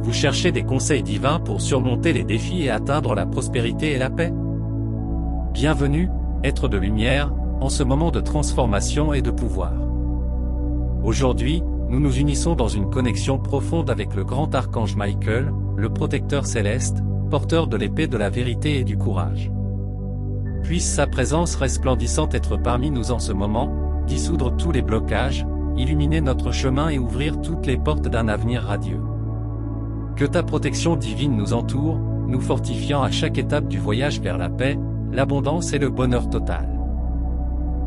Vous cherchez des conseils divins pour surmonter les défis et atteindre la prospérité et la paix? Bienvenue, être de lumière, en ce moment de transformation et de pouvoir. Aujourd'hui, nous nous unissons dans une connexion profonde avec le grand archange Michael, le protecteur céleste, porteur de l'épée de la vérité et du courage. Puisse sa présence resplendissante être parmi nous en ce moment, dissoudre tous les blocages, illuminer notre chemin et ouvrir toutes les portes d'un avenir radieux. Que ta protection divine nous entoure, nous fortifiant à chaque étape du voyage vers la paix, l'abondance et le bonheur total.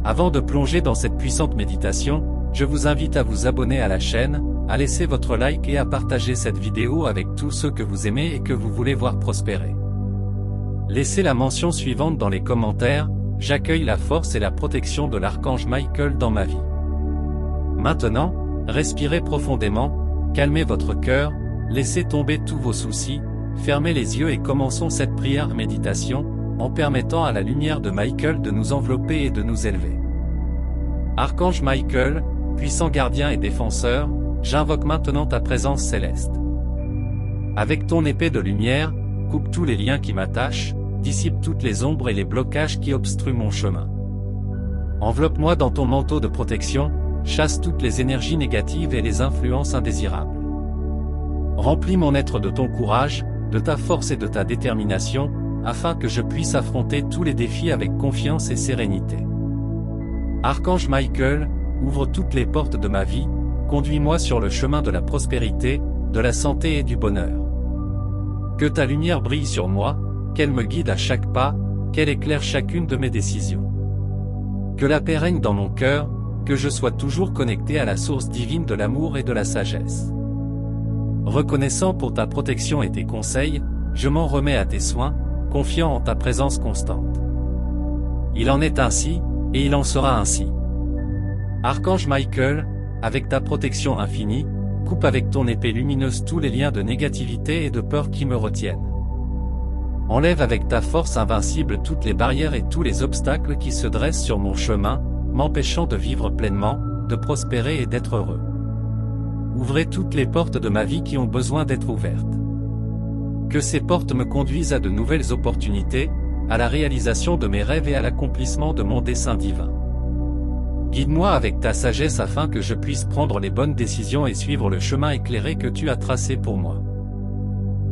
Avant de plonger dans cette puissante méditation, je vous invite à vous abonner à la chaîne, à laisser votre like et à partager cette vidéo avec tous ceux que vous aimez et que vous voulez voir prospérer. Laissez la mention suivante dans les commentaires: j'accueille la force et la protection de l'archange Michael dans ma vie. Maintenant, respirez profondément, calmez votre cœur, laissez tomber tous vos soucis, fermez les yeux et commençons cette prière méditation, en permettant à la lumière de Michael de nous envelopper et de nous élever. Archange Michael, puissant gardien et défenseur, j'invoque maintenant ta présence céleste. Avec ton épée de lumière, coupe tous les liens qui m'attachent, dissipe toutes les ombres et les blocages qui obstruent mon chemin. Enveloppe-moi dans ton manteau de protection, chasse toutes les énergies négatives et les influences indésirables. Remplis mon être de ton courage, de ta force et de ta détermination, afin que je puisse affronter tous les défis avec confiance et sérénité. Archange Michael, ouvre toutes les portes de ma vie, conduis-moi sur le chemin de la prospérité, de la santé et du bonheur. Que ta lumière brille sur moi, qu'elle me guide à chaque pas, qu'elle éclaire chacune de mes décisions. Que la paix règne dans mon cœur, que je sois toujours connecté à la source divine de l'amour et de la sagesse. Reconnaissant pour ta protection et tes conseils, je m'en remets à tes soins, confiant en ta présence constante. Il en est ainsi, et il en sera ainsi. Archange Michael, avec ta protection infinie, coupe avec ton épée lumineuse tous les liens de négativité et de peur qui me retiennent. Enlève avec ta force invincible toutes les barrières et tous les obstacles qui se dressent sur mon chemin, m'empêchant de vivre pleinement, de prospérer et d'être heureux. Ouvrez toutes les portes de ma vie qui ont besoin d'être ouvertes. Que ces portes me conduisent à de nouvelles opportunités, à la réalisation de mes rêves et à l'accomplissement de mon dessein divin. Guide-moi avec ta sagesse afin que je puisse prendre les bonnes décisions et suivre le chemin éclairé que tu as tracé pour moi.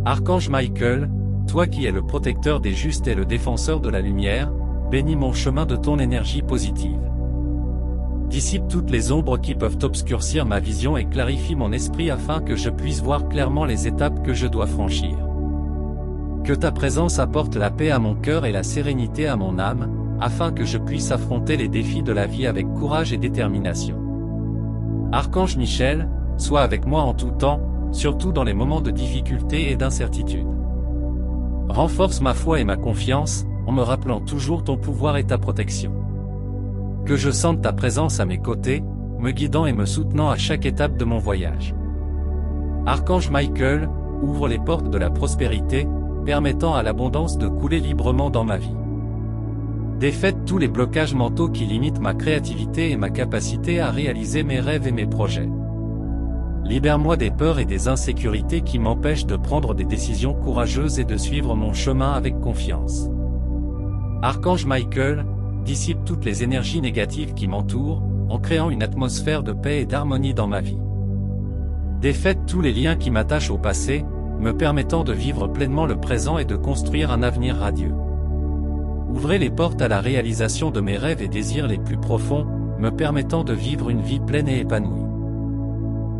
Archange Michael, toi qui es le protecteur des justes et le défenseur de la lumière, bénis mon chemin de ton énergie positive. Dissipe toutes les ombres qui peuvent obscurcir ma vision et clarifie mon esprit afin que je puisse voir clairement les étapes que je dois franchir. Que ta présence apporte la paix à mon cœur et la sérénité à mon âme, afin que je puisse affronter les défis de la vie avec courage et détermination. Archange Michel, sois avec moi en tout temps, surtout dans les moments de difficulté et d'incertitude. Renforce ma foi et ma confiance, en me rappelant toujours ton pouvoir et ta protection. Que je sente ta présence à mes côtés, me guidant et me soutenant à chaque étape de mon voyage. Archange Michael, ouvre les portes de la prospérité, permettant à l'abondance de couler librement dans ma vie. Défaite tous les blocages mentaux qui limitent ma créativité et ma capacité à réaliser mes rêves et mes projets. Libère-moi des peurs et des insécurités qui m'empêchent de prendre des décisions courageuses et de suivre mon chemin avec confiance. Archange Michael, dissipe toutes les énergies négatives qui m'entourent, en créant une atmosphère de paix et d'harmonie dans ma vie. Défaite tous les liens qui m'attachent au passé, me permettant de vivre pleinement le présent et de construire un avenir radieux. Ouvrez les portes à la réalisation de mes rêves et désirs les plus profonds, me permettant de vivre une vie pleine et épanouie.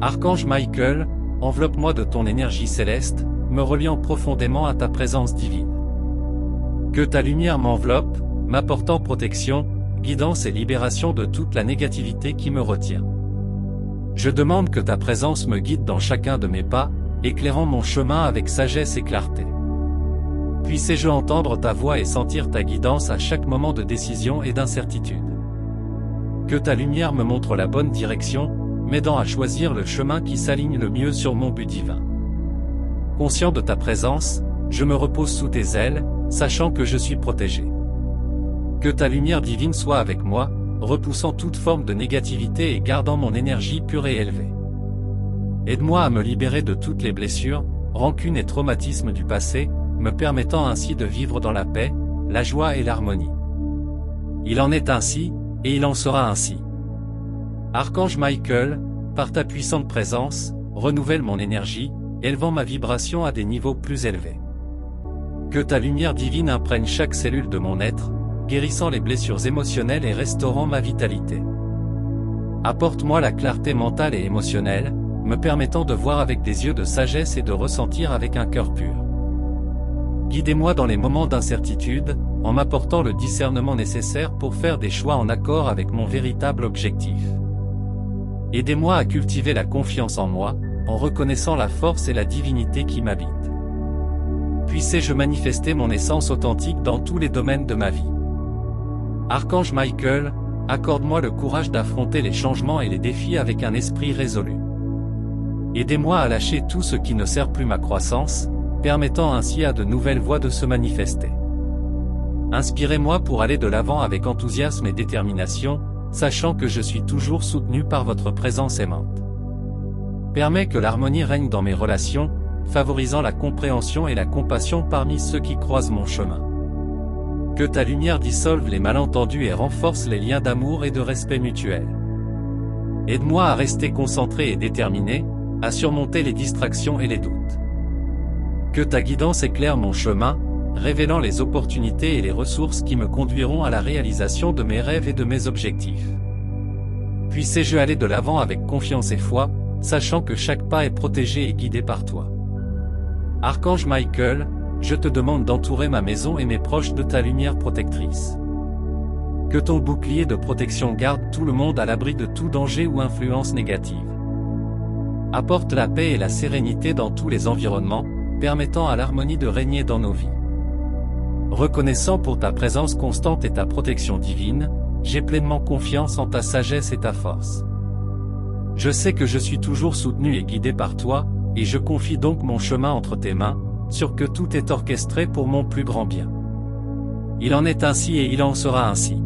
Archange Michael, enveloppe-moi de ton énergie céleste, me reliant profondément à ta présence divine. Que ta lumière m'enveloppe, m'apportant protection, guidance et libération de toute la négativité qui me retient. Je demande que ta présence me guide dans chacun de mes pas, éclairant mon chemin avec sagesse et clarté. Puissé-je entendre ta voix et sentir ta guidance à chaque moment de décision et d'incertitude. Que ta lumière me montre la bonne direction, m'aidant à choisir le chemin qui s'aligne le mieux sur mon but divin. Conscient de ta présence, je me repose sous tes ailes, sachant que je suis protégé. Que ta lumière divine soit avec moi, repoussant toute forme de négativité et gardant mon énergie pure et élevée. Aide-moi à me libérer de toutes les blessures, rancunes et traumatismes du passé, me permettant ainsi de vivre dans la paix, la joie et l'harmonie. Il en est ainsi, et il en sera ainsi. Archange Michael, par ta puissante présence, renouvelle mon énergie, élevant ma vibration à des niveaux plus élevés. Que ta lumière divine imprègne chaque cellule de mon être, guérissant les blessures émotionnelles et restaurant ma vitalité. Apporte-moi la clarté mentale et émotionnelle, me permettant de voir avec des yeux de sagesse et de ressentir avec un cœur pur. Guidez-moi dans les moments d'incertitude, en m'apportant le discernement nécessaire pour faire des choix en accord avec mon véritable objectif. Aidez-moi à cultiver la confiance en moi, en reconnaissant la force et la divinité qui m'habitent. Puissé-je manifester mon essence authentique dans tous les domaines de ma vie. Archange Michael, accorde-moi le courage d'affronter les changements et les défis avec un esprit résolu. Aidez-moi à lâcher tout ce qui ne sert plus ma croissance, permettant ainsi à de nouvelles voies de se manifester. Inspirez-moi pour aller de l'avant avec enthousiasme et détermination, sachant que je suis toujours soutenu par votre présence aimante. Permets que l'harmonie règne dans mes relations, favorisant la compréhension et la compassion parmi ceux qui croisent mon chemin. Que ta lumière dissolve les malentendus et renforce les liens d'amour et de respect mutuel. Aide-moi à rester concentré et déterminé, à surmonter les distractions et les doutes. Que ta guidance éclaire mon chemin, révélant les opportunités et les ressources qui me conduiront à la réalisation de mes rêves et de mes objectifs. Puissé-je aller de l'avant avec confiance et foi, sachant que chaque pas est protégé et guidé par toi. Archange Michael, je te demande d'entourer ma maison et mes proches de ta lumière protectrice. Que ton bouclier de protection garde tout le monde à l'abri de tout danger ou influence négative. Apporte la paix et la sérénité dans tous les environnements, permettant à l'harmonie de régner dans nos vies. Reconnaissant pour ta présence constante et ta protection divine, j'ai pleinement confiance en ta sagesse et ta force. Je sais que je suis toujours soutenu et guidé par toi, et je confie donc mon chemin entre tes mains, sûr que tout est orchestré pour mon plus grand bien. Il en est ainsi et il en sera ainsi.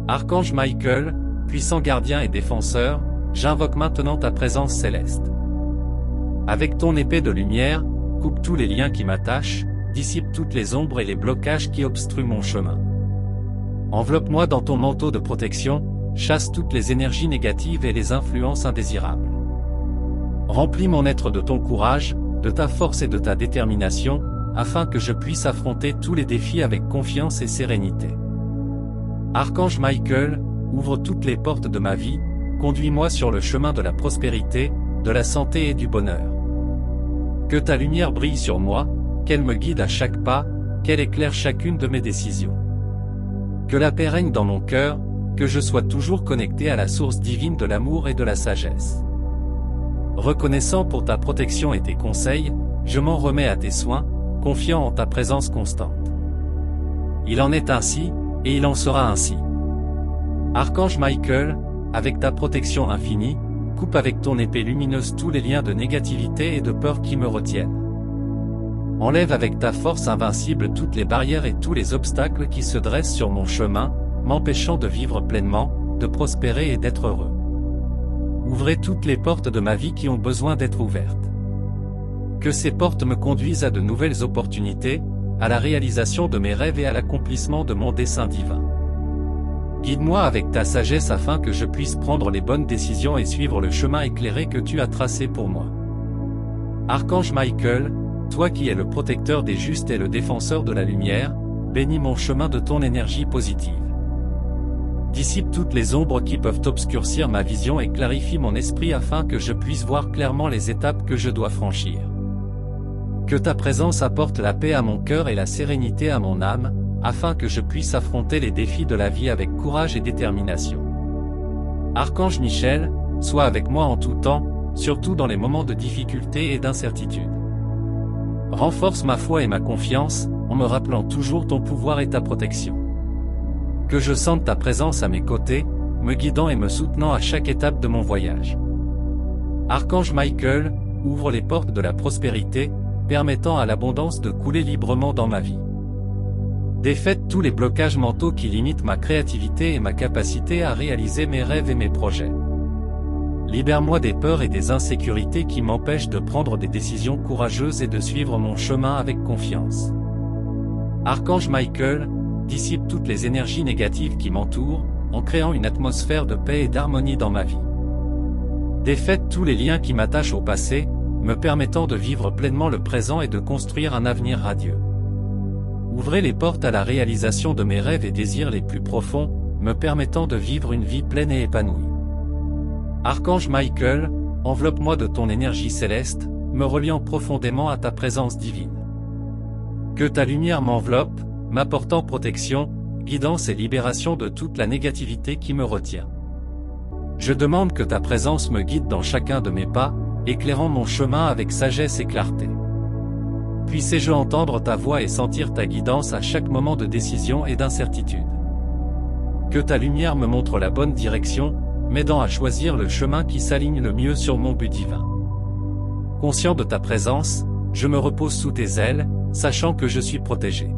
Archange Michael, puissant gardien et défenseur, j'invoque maintenant ta présence céleste. Avec ton épée de lumière, coupe tous les liens qui m'attachent, dissipe toutes les ombres et les blocages qui obstruent mon chemin. Enveloppe-moi dans ton manteau de protection, chasse toutes les énergies négatives et les influences indésirables. Remplis mon être de ton courage, de ta force et de ta détermination, afin que je puisse affronter tous les défis avec confiance et sérénité. Archange Michael, ouvre toutes les portes de ma vie, conduis-moi sur le chemin de la prospérité, de la santé et du bonheur. Que ta lumière brille sur moi, qu'elle me guide à chaque pas, qu'elle éclaire chacune de mes décisions. Que la paix règne dans mon cœur, que je sois toujours connecté à la source divine de l'amour et de la sagesse. Reconnaissant pour ta protection et tes conseils, je m'en remets à tes soins, confiant en ta présence constante. Il en est ainsi, et il en sera ainsi. Archange Michael, avec ta protection infinie, coupe avec ton épée lumineuse tous les liens de négativité et de peur qui me retiennent. Enlève avec ta force invincible toutes les barrières et tous les obstacles qui se dressent sur mon chemin, m'empêchant de vivre pleinement, de prospérer et d'être heureux. Ouvrez toutes les portes de ma vie qui ont besoin d'être ouvertes. Que ces portes me conduisent à de nouvelles opportunités, à la réalisation de mes rêves et à l'accomplissement de mon dessein divin. Guide-moi avec ta sagesse afin que je puisse prendre les bonnes décisions et suivre le chemin éclairé que tu as tracé pour moi. Archange Michael, toi qui es le protecteur des justes et le défenseur de la lumière, bénis mon chemin de ton énergie positive. Dissipe toutes les ombres qui peuvent obscurcir ma vision et clarifie mon esprit afin que je puisse voir clairement les étapes que je dois franchir. Que ta présence apporte la paix à mon cœur et la sérénité à mon âme, afin que je puisse affronter les défis de la vie avec courage et détermination. Archange Michel, sois avec moi en tout temps, surtout dans les moments de difficulté et d'incertitude. Renforce ma foi et ma confiance, en me rappelant toujours ton pouvoir et ta protection. Que je sente ta présence à mes côtés, me guidant et me soutenant à chaque étape de mon voyage. Archange Michael, ouvre les portes de la prospérité, permettant à l'abondance de couler librement dans ma vie. Défaites tous les blocages mentaux qui limitent ma créativité et ma capacité à réaliser mes rêves et mes projets. Libère-moi des peurs et des insécurités qui m'empêchent de prendre des décisions courageuses et de suivre mon chemin avec confiance. Archange Michael, dissipe toutes les énergies négatives qui m'entourent, en créant une atmosphère de paix et d'harmonie dans ma vie. Défaites tous les liens qui m'attachent au passé, me permettant de vivre pleinement le présent et de construire un avenir radieux. Ouvrez les portes à la réalisation de mes rêves et désirs les plus profonds, me permettant de vivre une vie pleine et épanouie. Archange Michael, enveloppe-moi de ton énergie céleste, me reliant profondément à ta présence divine. Que ta lumière m'enveloppe, m'apportant protection, guidance et libération de toute la négativité qui me retient. Je demande que ta présence me guide dans chacun de mes pas, éclairant mon chemin avec sagesse et clarté. Puissé-je entendre ta voix et sentir ta guidance à chaque moment de décision et d'incertitude. Que ta lumière me montre la bonne direction, m'aidant à choisir le chemin qui s'aligne le mieux sur mon but divin. Conscient de ta présence, je me repose sous tes ailes, sachant que je suis protégé.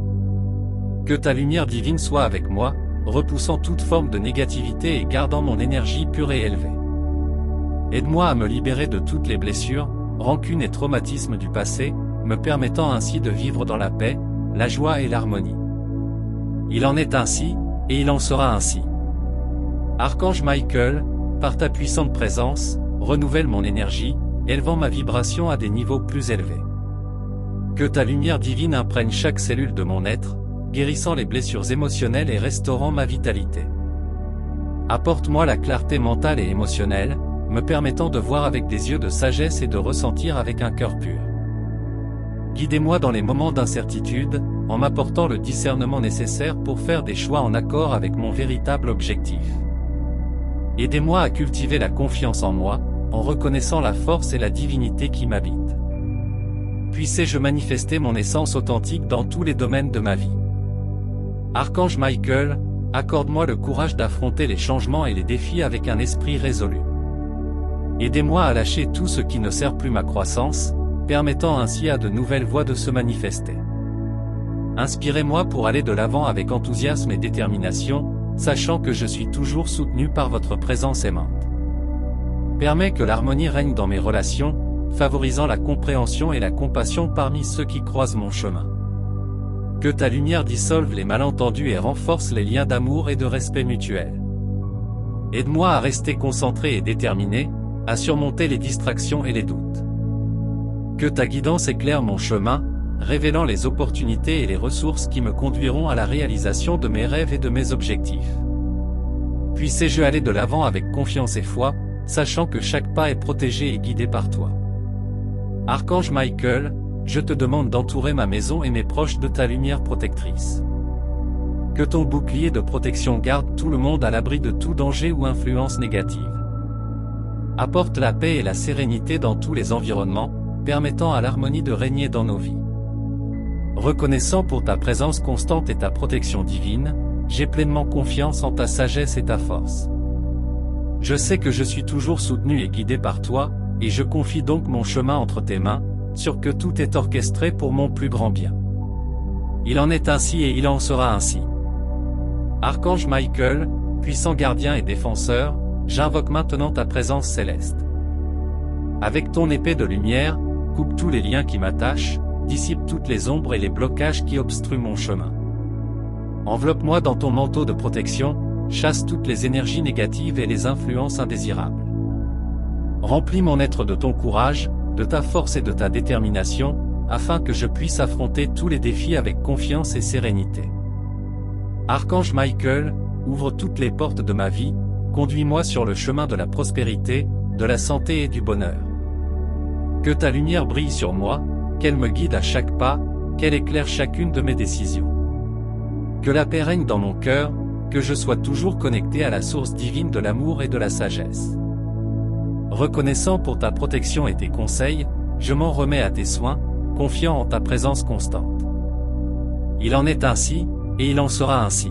Que ta lumière divine soit avec moi, repoussant toute forme de négativité et gardant mon énergie pure et élevée. Aide-moi à me libérer de toutes les blessures, rancunes et traumatismes du passé, me permettant ainsi de vivre dans la paix, la joie et l'harmonie. Il en est ainsi, et il en sera ainsi. Archange Michael, par ta puissante présence, renouvelle mon énergie, élevant ma vibration à des niveaux plus élevés. Que ta lumière divine imprègne chaque cellule de mon être, guérissant les blessures émotionnelles et restaurant ma vitalité. Apporte-moi la clarté mentale et émotionnelle, me permettant de voir avec des yeux de sagesse et de ressentir avec un cœur pur. Guidez-moi dans les moments d'incertitude, en m'apportant le discernement nécessaire pour faire des choix en accord avec mon véritable objectif. Aidez-moi à cultiver la confiance en moi, en reconnaissant la force et la divinité qui m'habitent. Puissé-je manifester mon essence authentique dans tous les domaines de ma vie. Archange Michael, accorde-moi le courage d'affronter les changements et les défis avec un esprit résolu. Aidez-moi à lâcher tout ce qui ne sert plus ma croissance, permettant ainsi à de nouvelles voies de se manifester. Inspirez-moi pour aller de l'avant avec enthousiasme et détermination, sachant que je suis toujours soutenu par votre présence aimante. Permets que l'harmonie règne dans mes relations, favorisant la compréhension et la compassion parmi ceux qui croisent mon chemin. Que ta lumière dissolve les malentendus et renforce les liens d'amour et de respect mutuel. Aide-moi à rester concentré et déterminé, à surmonter les distractions et les doutes. Que ta guidance éclaire mon chemin, révélant les opportunités et les ressources qui me conduiront à la réalisation de mes rêves et de mes objectifs. Puissé-je aller de l'avant avec confiance et foi, sachant que chaque pas est protégé et guidé par toi. Archange Michael, je te demande d'entourer ma maison et mes proches de ta lumière protectrice. Que ton bouclier de protection garde tout le monde à l'abri de tout danger ou influence négative. Apporte la paix et la sérénité dans tous les environnements, permettant à l'harmonie de régner dans nos vies. Reconnaissant pour ta présence constante et ta protection divine, j'ai pleinement confiance en ta sagesse et ta force. Je sais que je suis toujours soutenu et guidé par toi, et je confie donc mon chemin entre tes mains, sûr que tout est orchestré pour mon plus grand bien. Il en est ainsi et il en sera ainsi. Archange Michael, puissant gardien et défenseur, j'invoque maintenant ta présence céleste. Avec ton épée de lumière, coupe tous les liens qui m'attachent, dissipe toutes les ombres et les blocages qui obstruent mon chemin. Enveloppe-moi dans ton manteau de protection, chasse toutes les énergies négatives et les influences indésirables. Remplis mon être de ton courage, de ta force et de ta détermination, afin que je puisse affronter tous les défis avec confiance et sérénité. Archange Michael, ouvre toutes les portes de ma vie, conduis-moi sur le chemin de la prospérité, de la santé et du bonheur. Que ta lumière brille sur moi, qu'elle me guide à chaque pas, qu'elle éclaire chacune de mes décisions. Que la paix règne dans mon cœur, que je sois toujours connecté à la source divine de l'amour et de la sagesse. Reconnaissant pour ta protection et tes conseils, je m'en remets à tes soins, confiant en ta présence constante. Il en est ainsi, et il en sera ainsi.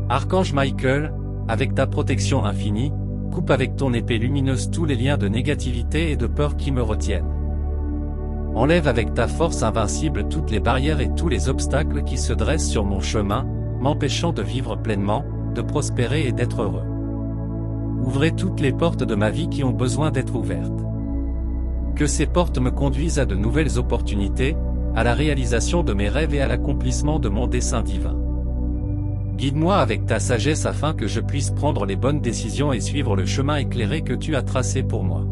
Archange Michael, avec ta protection infinie, coupe avec ton épée lumineuse tous les liens de négativité et de peur qui me retiennent. Enlève avec ta force invincible toutes les barrières et tous les obstacles qui se dressent sur mon chemin, m'empêchant de vivre pleinement, de prospérer et d'être heureux. Ouvrez toutes les portes de ma vie qui ont besoin d'être ouvertes. Que ces portes me conduisent à de nouvelles opportunités, à la réalisation de mes rêves et à l'accomplissement de mon dessein divin. Guide-moi avec ta sagesse afin que je puisse prendre les bonnes décisions et suivre le chemin éclairé que tu as tracé pour moi.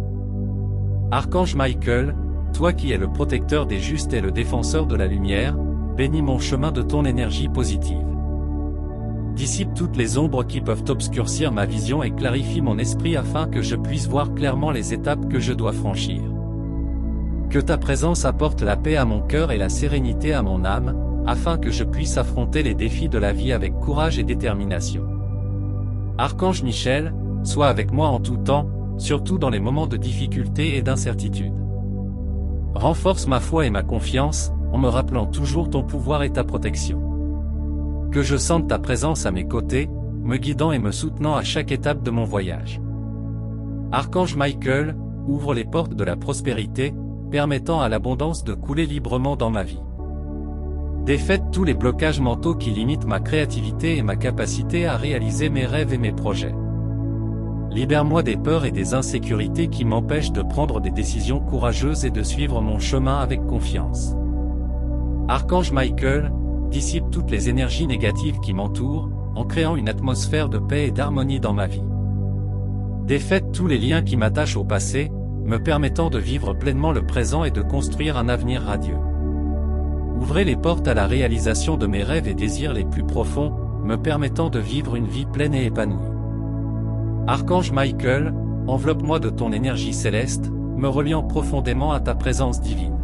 Archange Michael, toi qui es le protecteur des justes et le défenseur de la lumière, bénis mon chemin de ton énergie positive. Dissipe toutes les ombres qui peuvent obscurcir ma vision et clarifie mon esprit afin que je puisse voir clairement les étapes que je dois franchir. Que ta présence apporte la paix à mon cœur et la sérénité à mon âme, afin que je puisse affronter les défis de la vie avec courage et détermination. Archange Michel, sois avec moi en tout temps, surtout dans les moments de difficulté et d'incertitude. Renforce ma foi et ma confiance, en me rappelant toujours ton pouvoir et ta protection. Que je sente ta présence à mes côtés, me guidant et me soutenant à chaque étape de mon voyage. Archange Michael, ouvre les portes de la prospérité, permettant à l'abondance de couler librement dans ma vie. Défaite tous les blocages mentaux qui limitent ma créativité et ma capacité à réaliser mes rêves et mes projets. Libère-moi des peurs et des insécurités qui m'empêchent de prendre des décisions courageuses et de suivre mon chemin avec confiance. Archange Michael, dissipe toutes les énergies négatives qui m'entourent, en créant une atmosphère de paix et d'harmonie dans ma vie. Défaite tous les liens qui m'attachent au passé, me permettant de vivre pleinement le présent et de construire un avenir radieux. Ouvrez les portes à la réalisation de mes rêves et désirs les plus profonds, me permettant de vivre une vie pleine et épanouie. Archange Michael, enveloppe-moi de ton énergie céleste, me reliant profondément à ta présence divine.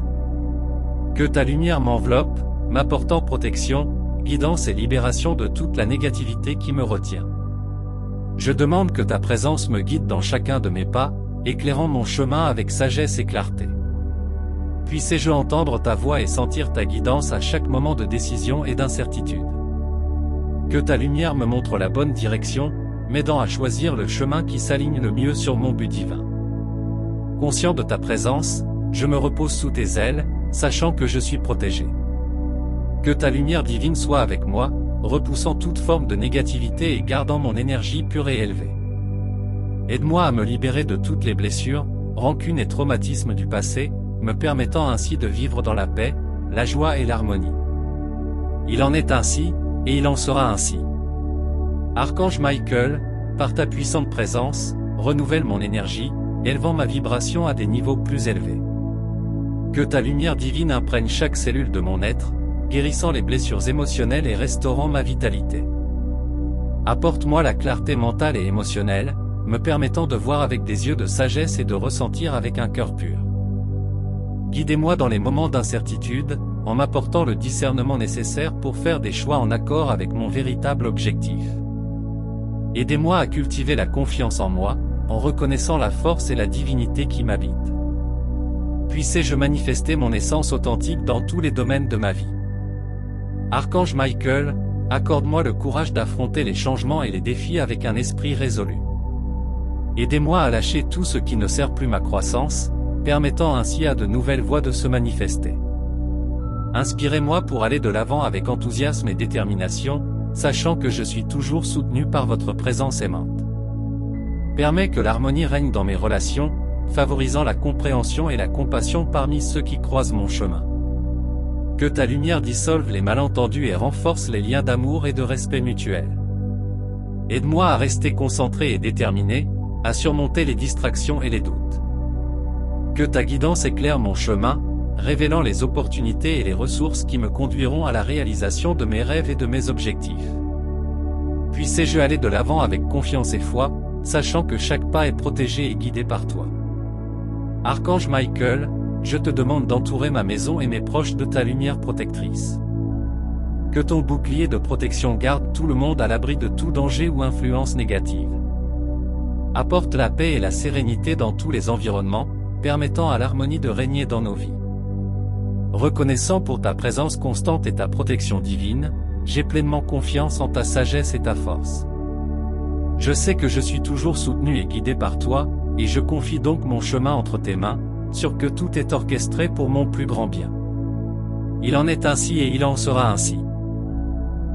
Que ta lumière m'enveloppe, m'apportant protection, guidance et libération de toute la négativité qui me retient. Je demande que ta présence me guide dans chacun de mes pas, éclairant mon chemin avec sagesse et clarté. Puissé-je entendre ta voix et sentir ta guidance à chaque moment de décision et d'incertitude. Que ta lumière me montre la bonne direction, m'aidant à choisir le chemin qui s'aligne le mieux sur mon but divin. Conscient de ta présence, je me repose sous tes ailes, sachant que je suis protégé. Que ta lumière divine soit avec moi, repoussant toute forme de négativité et gardant mon énergie pure et élevée. Aide-moi à me libérer de toutes les blessures, rancunes et traumatismes du passé, me permettant ainsi de vivre dans la paix, la joie et l'harmonie. Il en est ainsi, et il en sera ainsi. Archange Michael, par ta puissante présence, renouvelle mon énergie, élevant ma vibration à des niveaux plus élevés. Que ta lumière divine imprègne chaque cellule de mon être, guérissant les blessures émotionnelles et restaurant ma vitalité. Apporte-moi la clarté mentale et émotionnelle, me permettant de voir avec des yeux de sagesse et de ressentir avec un cœur pur. Guidez-moi dans les moments d'incertitude, en m'apportant le discernement nécessaire pour faire des choix en accord avec mon véritable objectif. Aidez-moi à cultiver la confiance en moi, en reconnaissant la force et la divinité qui m'habitent. Puissé-je manifester mon essence authentique dans tous les domaines de ma vie. Archange Michael, accorde-moi le courage d'affronter les changements et les défis avec un esprit résolu. Aidez-moi à lâcher tout ce qui ne sert plus ma croissance, permettant ainsi à de nouvelles voies de se manifester. Inspirez-moi pour aller de l'avant avec enthousiasme et détermination, sachant que je suis toujours soutenu par votre présence aimante. Permets que l'harmonie règne dans mes relations, favorisant la compréhension et la compassion parmi ceux qui croisent mon chemin. Que ta lumière dissolve les malentendus et renforce les liens d'amour et de respect mutuel. Aide-moi à rester concentré et déterminé, à surmonter les distractions et les doutes. Que ta guidance éclaire mon chemin, révélant les opportunités et les ressources qui me conduiront à la réalisation de mes rêves et de mes objectifs. Puissé-je aller de l'avant avec confiance et foi, sachant que chaque pas est protégé et guidé par toi. Archange Michael, je te demande d'entourer ma maison et mes proches de ta lumière protectrice. Que ton bouclier de protection garde tout le monde à l'abri de tout danger ou influence négative. Apporte la paix et la sérénité dans tous les environnements, permettant à l'harmonie de régner dans nos vies. Reconnaissant pour ta présence constante et ta protection divine, j'ai pleinement confiance en ta sagesse et ta force. Je sais que je suis toujours soutenu et guidé par toi, et je confie donc mon chemin entre tes mains, sûr que tout est orchestré pour mon plus grand bien. Il en est ainsi et il en sera ainsi.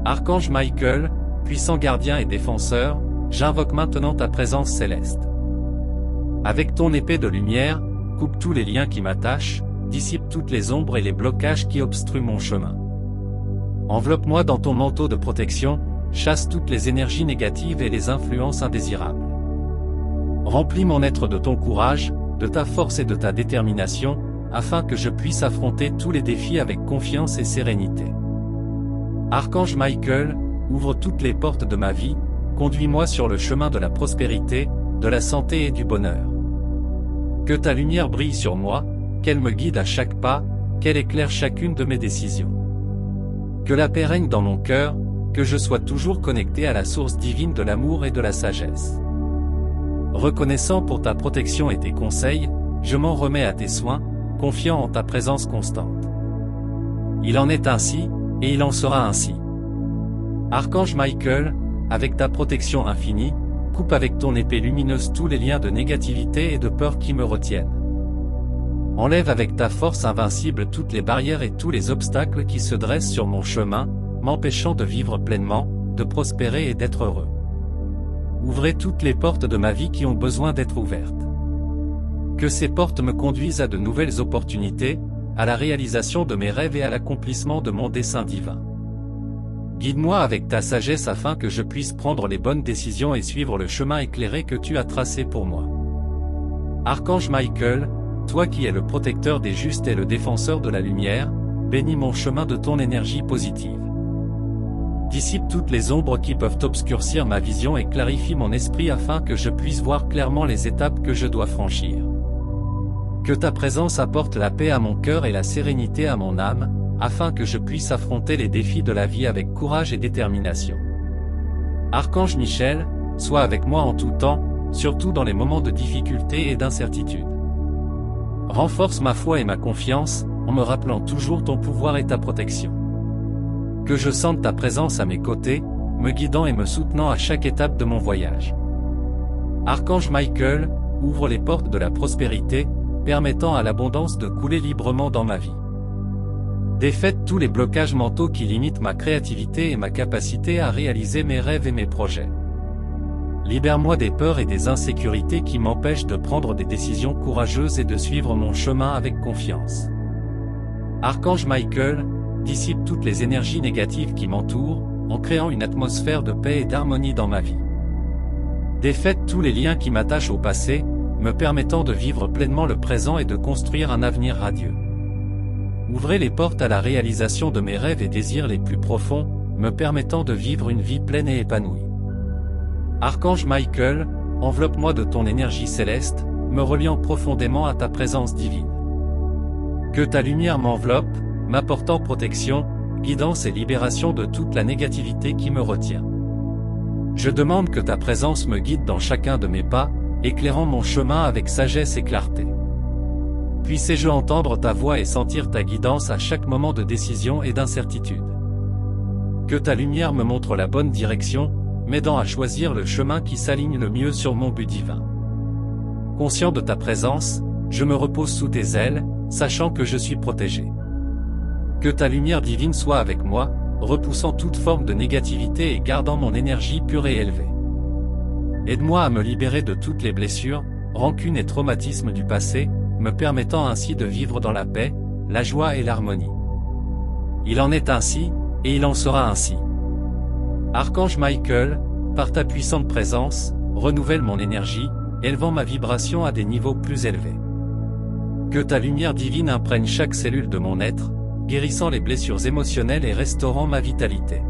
Archange Michael, puissant gardien et défenseur, j'invoque maintenant ta présence céleste. Avec ton épée de lumière, coupe tous les liens qui m'attachent, dissipe toutes les ombres et les blocages qui obstruent mon chemin. Enveloppe-moi dans ton manteau de protection, chasse toutes les énergies négatives et les influences indésirables. Remplis mon être de ton courage, de ta force et de ta détermination, afin que je puisse affronter tous les défis avec confiance et sérénité. Archange Michael, ouvre toutes les portes de ma vie, conduis-moi sur le chemin de la prospérité, de la santé et du bonheur. Que ta lumière brille sur moi, qu'elle me guide à chaque pas, qu'elle éclaire chacune de mes décisions. Que la paix règne dans mon cœur, que je sois toujours connecté à la source divine de l'amour et de la sagesse. Reconnaissant pour ta protection et tes conseils, je m'en remets à tes soins, confiant en ta présence constante. Il en est ainsi, et il en sera ainsi. Archange Michael, avec ta protection infinie, coupe avec ton épée lumineuse tous les liens de négativité et de peur qui me retiennent. Enlève avec ta force invincible toutes les barrières et tous les obstacles qui se dressent sur mon chemin, m'empêchant de vivre pleinement, de prospérer et d'être heureux. Ouvrez toutes les portes de ma vie qui ont besoin d'être ouvertes. Que ces portes me conduisent à de nouvelles opportunités, à la réalisation de mes rêves et à l'accomplissement de mon dessein divin. Guide-moi avec ta sagesse afin que je puisse prendre les bonnes décisions et suivre le chemin éclairé que tu as tracé pour moi. Archange Michael, toi qui es le protecteur des justes et le défenseur de la lumière, bénis mon chemin de ton énergie positive. Dissipe toutes les ombres qui peuvent obscurcir ma vision et clarifie mon esprit afin que je puisse voir clairement les étapes que je dois franchir. Que ta présence apporte la paix à mon cœur et la sérénité à mon âme, afin que je puisse affronter les défis de la vie avec courage et détermination. Archange Michel, sois avec moi en tout temps, surtout dans les moments de difficulté et d'incertitude. Renforce ma foi et ma confiance, en me rappelant toujours ton pouvoir et ta protection. Que je sente ta présence à mes côtés, me guidant et me soutenant à chaque étape de mon voyage. Archange Michael, ouvre les portes de la prospérité, permettant à l'abondance de couler librement dans ma vie. Défaite tous les blocages mentaux qui limitent ma créativité et ma capacité à réaliser mes rêves et mes projets. Libère-moi des peurs et des insécurités qui m'empêchent de prendre des décisions courageuses et de suivre mon chemin avec confiance. Archange Michael, dissipe toutes les énergies négatives qui m'entourent, en créant une atmosphère de paix et d'harmonie dans ma vie. Défaite tous les liens qui m'attachent au passé, me permettant de vivre pleinement le présent et de construire un avenir radieux. Ouvrez les portes à la réalisation de mes rêves et désirs les plus profonds, me permettant de vivre une vie pleine et épanouie. Archange Michael, enveloppe-moi de ton énergie céleste, me reliant profondément à ta présence divine. Que ta lumière m'enveloppe, m'apportant protection, guidance et libération de toute la négativité qui me retient. Je demande que ta présence me guide dans chacun de mes pas, éclairant mon chemin avec sagesse et clarté. Puissé-je entendre ta voix et sentir ta guidance à chaque moment de décision et d'incertitude. Que ta lumière me montre la bonne direction, m'aidant à choisir le chemin qui s'aligne le mieux sur mon but divin. Conscient de ta présence, je me repose sous tes ailes, sachant que je suis protégé. Que ta lumière divine soit avec moi, repoussant toute forme de négativité et gardant mon énergie pure et élevée. Aide-moi à me libérer de toutes les blessures, rancunes et traumatismes du passé, me permettant ainsi de vivre dans la paix, la joie et l'harmonie. Il en est ainsi, et il en sera ainsi. Archange Michael, par ta puissante présence, renouvelle mon énergie, élevant ma vibration à des niveaux plus élevés. Que ta lumière divine imprègne chaque cellule de mon être, guérissant les blessures émotionnelles et restaurant ma vitalité.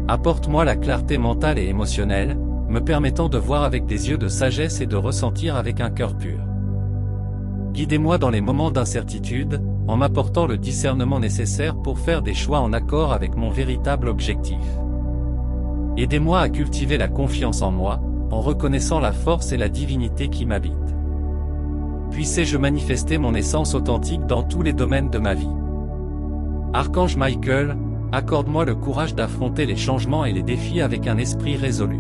Apporte-moi la clarté mentale et émotionnelle, me permettant de voir avec des yeux de sagesse et de ressentir avec un cœur pur. Guidez-moi dans les moments d'incertitude, en m'apportant le discernement nécessaire pour faire des choix en accord avec mon véritable objectif. Aidez-moi à cultiver la confiance en moi, en reconnaissant la force et la divinité qui m'habitent. Puissé-je manifester mon essence authentique dans tous les domaines de ma vie. Archange Michael, accorde-moi le courage d'affronter les changements et les défis avec un esprit résolu.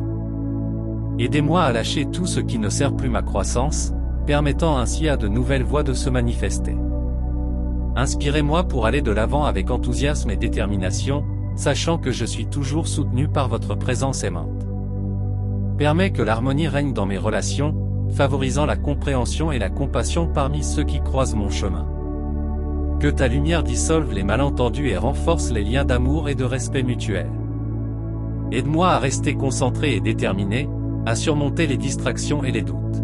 Aidez-moi à lâcher tout ce qui ne sert plus ma croissance, permettant ainsi à de nouvelles voies de se manifester. Inspirez-moi pour aller de l'avant avec enthousiasme et détermination, sachant que je suis toujours soutenu par votre présence aimante. Permets que l'harmonie règne dans mes relations, favorisant la compréhension et la compassion parmi ceux qui croisent mon chemin. Que ta lumière dissolve les malentendus et renforce les liens d'amour et de respect mutuel. Aide-moi à rester concentré et déterminé, à surmonter les distractions et les doutes.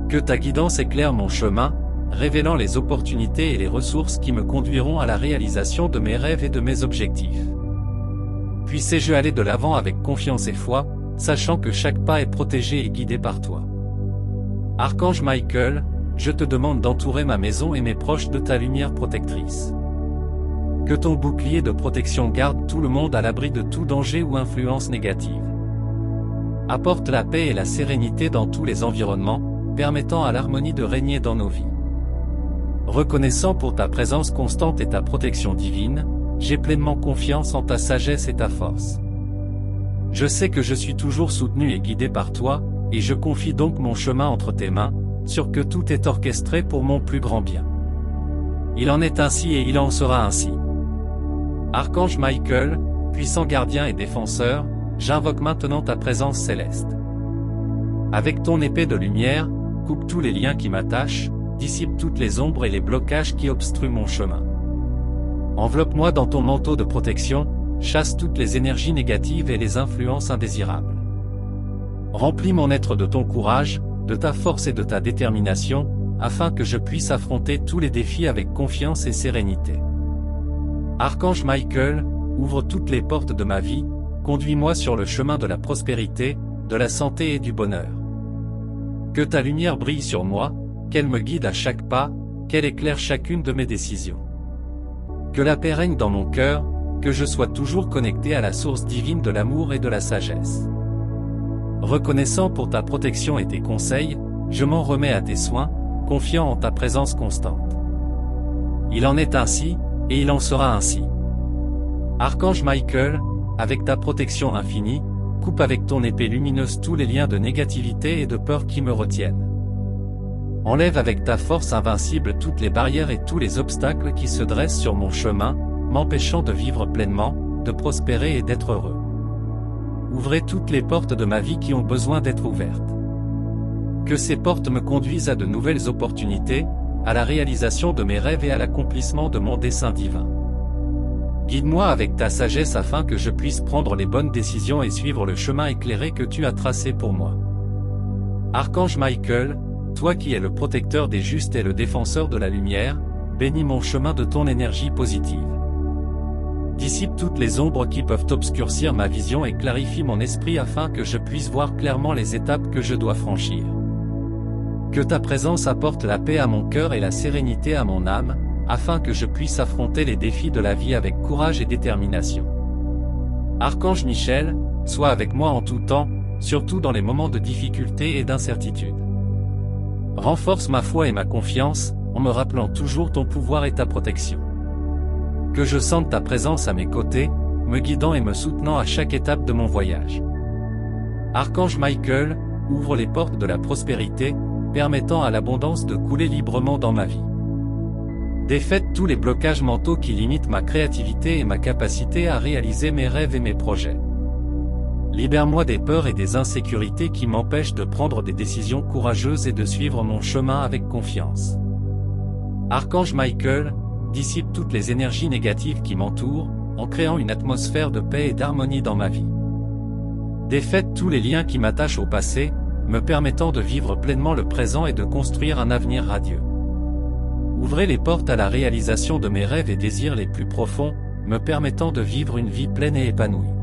Que ta guidance éclaire mon chemin, révélant les opportunités et les ressources qui me conduiront à la réalisation de mes rêves et de mes objectifs. Puissé-je aller de l'avant avec confiance et foi, sachant que chaque pas est protégé et guidé par toi. Archange Michael, je te demande d'entourer ma maison et mes proches de ta lumière protectrice. Que ton bouclier de protection garde tout le monde à l'abri de tout danger ou influence négative. Apporte la paix et la sérénité dans tous les environnements, permettant à l'harmonie de régner dans nos vies. Reconnaissant pour ta présence constante et ta protection divine, j'ai pleinement confiance en ta sagesse et ta force. Je sais que je suis toujours soutenu et guidé par toi, et je confie donc mon chemin entre tes mains, sûr que tout est orchestré pour mon plus grand bien. Il en est ainsi et il en sera ainsi. Archange Michael, puissant gardien et défenseur, j'invoque maintenant ta présence céleste. Avec ton épée de lumière, coupe tous les liens qui m'attachent, dissipe toutes les ombres et les blocages qui obstruent mon chemin. Enveloppe-moi dans ton manteau de protection, chasse toutes les énergies négatives et les influences indésirables. Remplis mon être de ton courage, de ta force et de ta détermination, afin que je puisse affronter tous les défis avec confiance et sérénité. Archange Michael, ouvre toutes les portes de ma vie, conduis-moi sur le chemin de la prospérité, de la santé et du bonheur. Que ta lumière brille sur moi, qu'elle me guide à chaque pas, qu'elle éclaire chacune de mes décisions. Que la paix règne dans mon cœur, que je sois toujours connecté à la source divine de l'amour et de la sagesse. Reconnaissant pour ta protection et tes conseils, je m'en remets à tes soins, confiant en ta présence constante. Il en est ainsi, et il en sera ainsi. Archange Michael, avec ta protection infinie, coupe avec ton épée lumineuse tous les liens de négativité et de peur qui me retiennent. Enlève avec ta force invincible toutes les barrières et tous les obstacles qui se dressent sur mon chemin, m'empêchant de vivre pleinement, de prospérer et d'être heureux. Ouvrez toutes les portes de ma vie qui ont besoin d'être ouvertes. Que ces portes me conduisent à de nouvelles opportunités, à la réalisation de mes rêves et à l'accomplissement de mon dessein divin. Guide-moi avec ta sagesse afin que je puisse prendre les bonnes décisions et suivre le chemin éclairé que tu as tracé pour moi. Archange Michael, toi qui es le protecteur des justes et le défenseur de la lumière, bénis mon chemin de ton énergie positive. Dissipe toutes les ombres qui peuvent obscurcir ma vision et clarifie mon esprit afin que je puisse voir clairement les étapes que je dois franchir. Que ta présence apporte la paix à mon cœur et la sérénité à mon âme, afin que je puisse affronter les défis de la vie avec courage et détermination. Archange Michel, sois avec moi en tout temps, surtout dans les moments de difficulté et d'incertitude. Renforce ma foi et ma confiance, en me rappelant toujours ton pouvoir et ta protection. Que je sente ta présence à mes côtés, me guidant et me soutenant à chaque étape de mon voyage. Archange Michael, ouvre les portes de la prospérité, permettant à l'abondance de couler librement dans ma vie. Défaite tous les blocages mentaux qui limitent ma créativité et ma capacité à réaliser mes rêves et mes projets. Libère-moi des peurs et des insécurités qui m'empêchent de prendre des décisions courageuses et de suivre mon chemin avec confiance. Archange Michael, dissipe toutes les énergies négatives qui m'entourent, en créant une atmosphère de paix et d'harmonie dans ma vie. Défaite tous les liens qui m'attachent au passé, me permettant de vivre pleinement le présent et de construire un avenir radieux. Ouvrez les portes à la réalisation de mes rêves et désirs les plus profonds, me permettant de vivre une vie pleine et épanouie.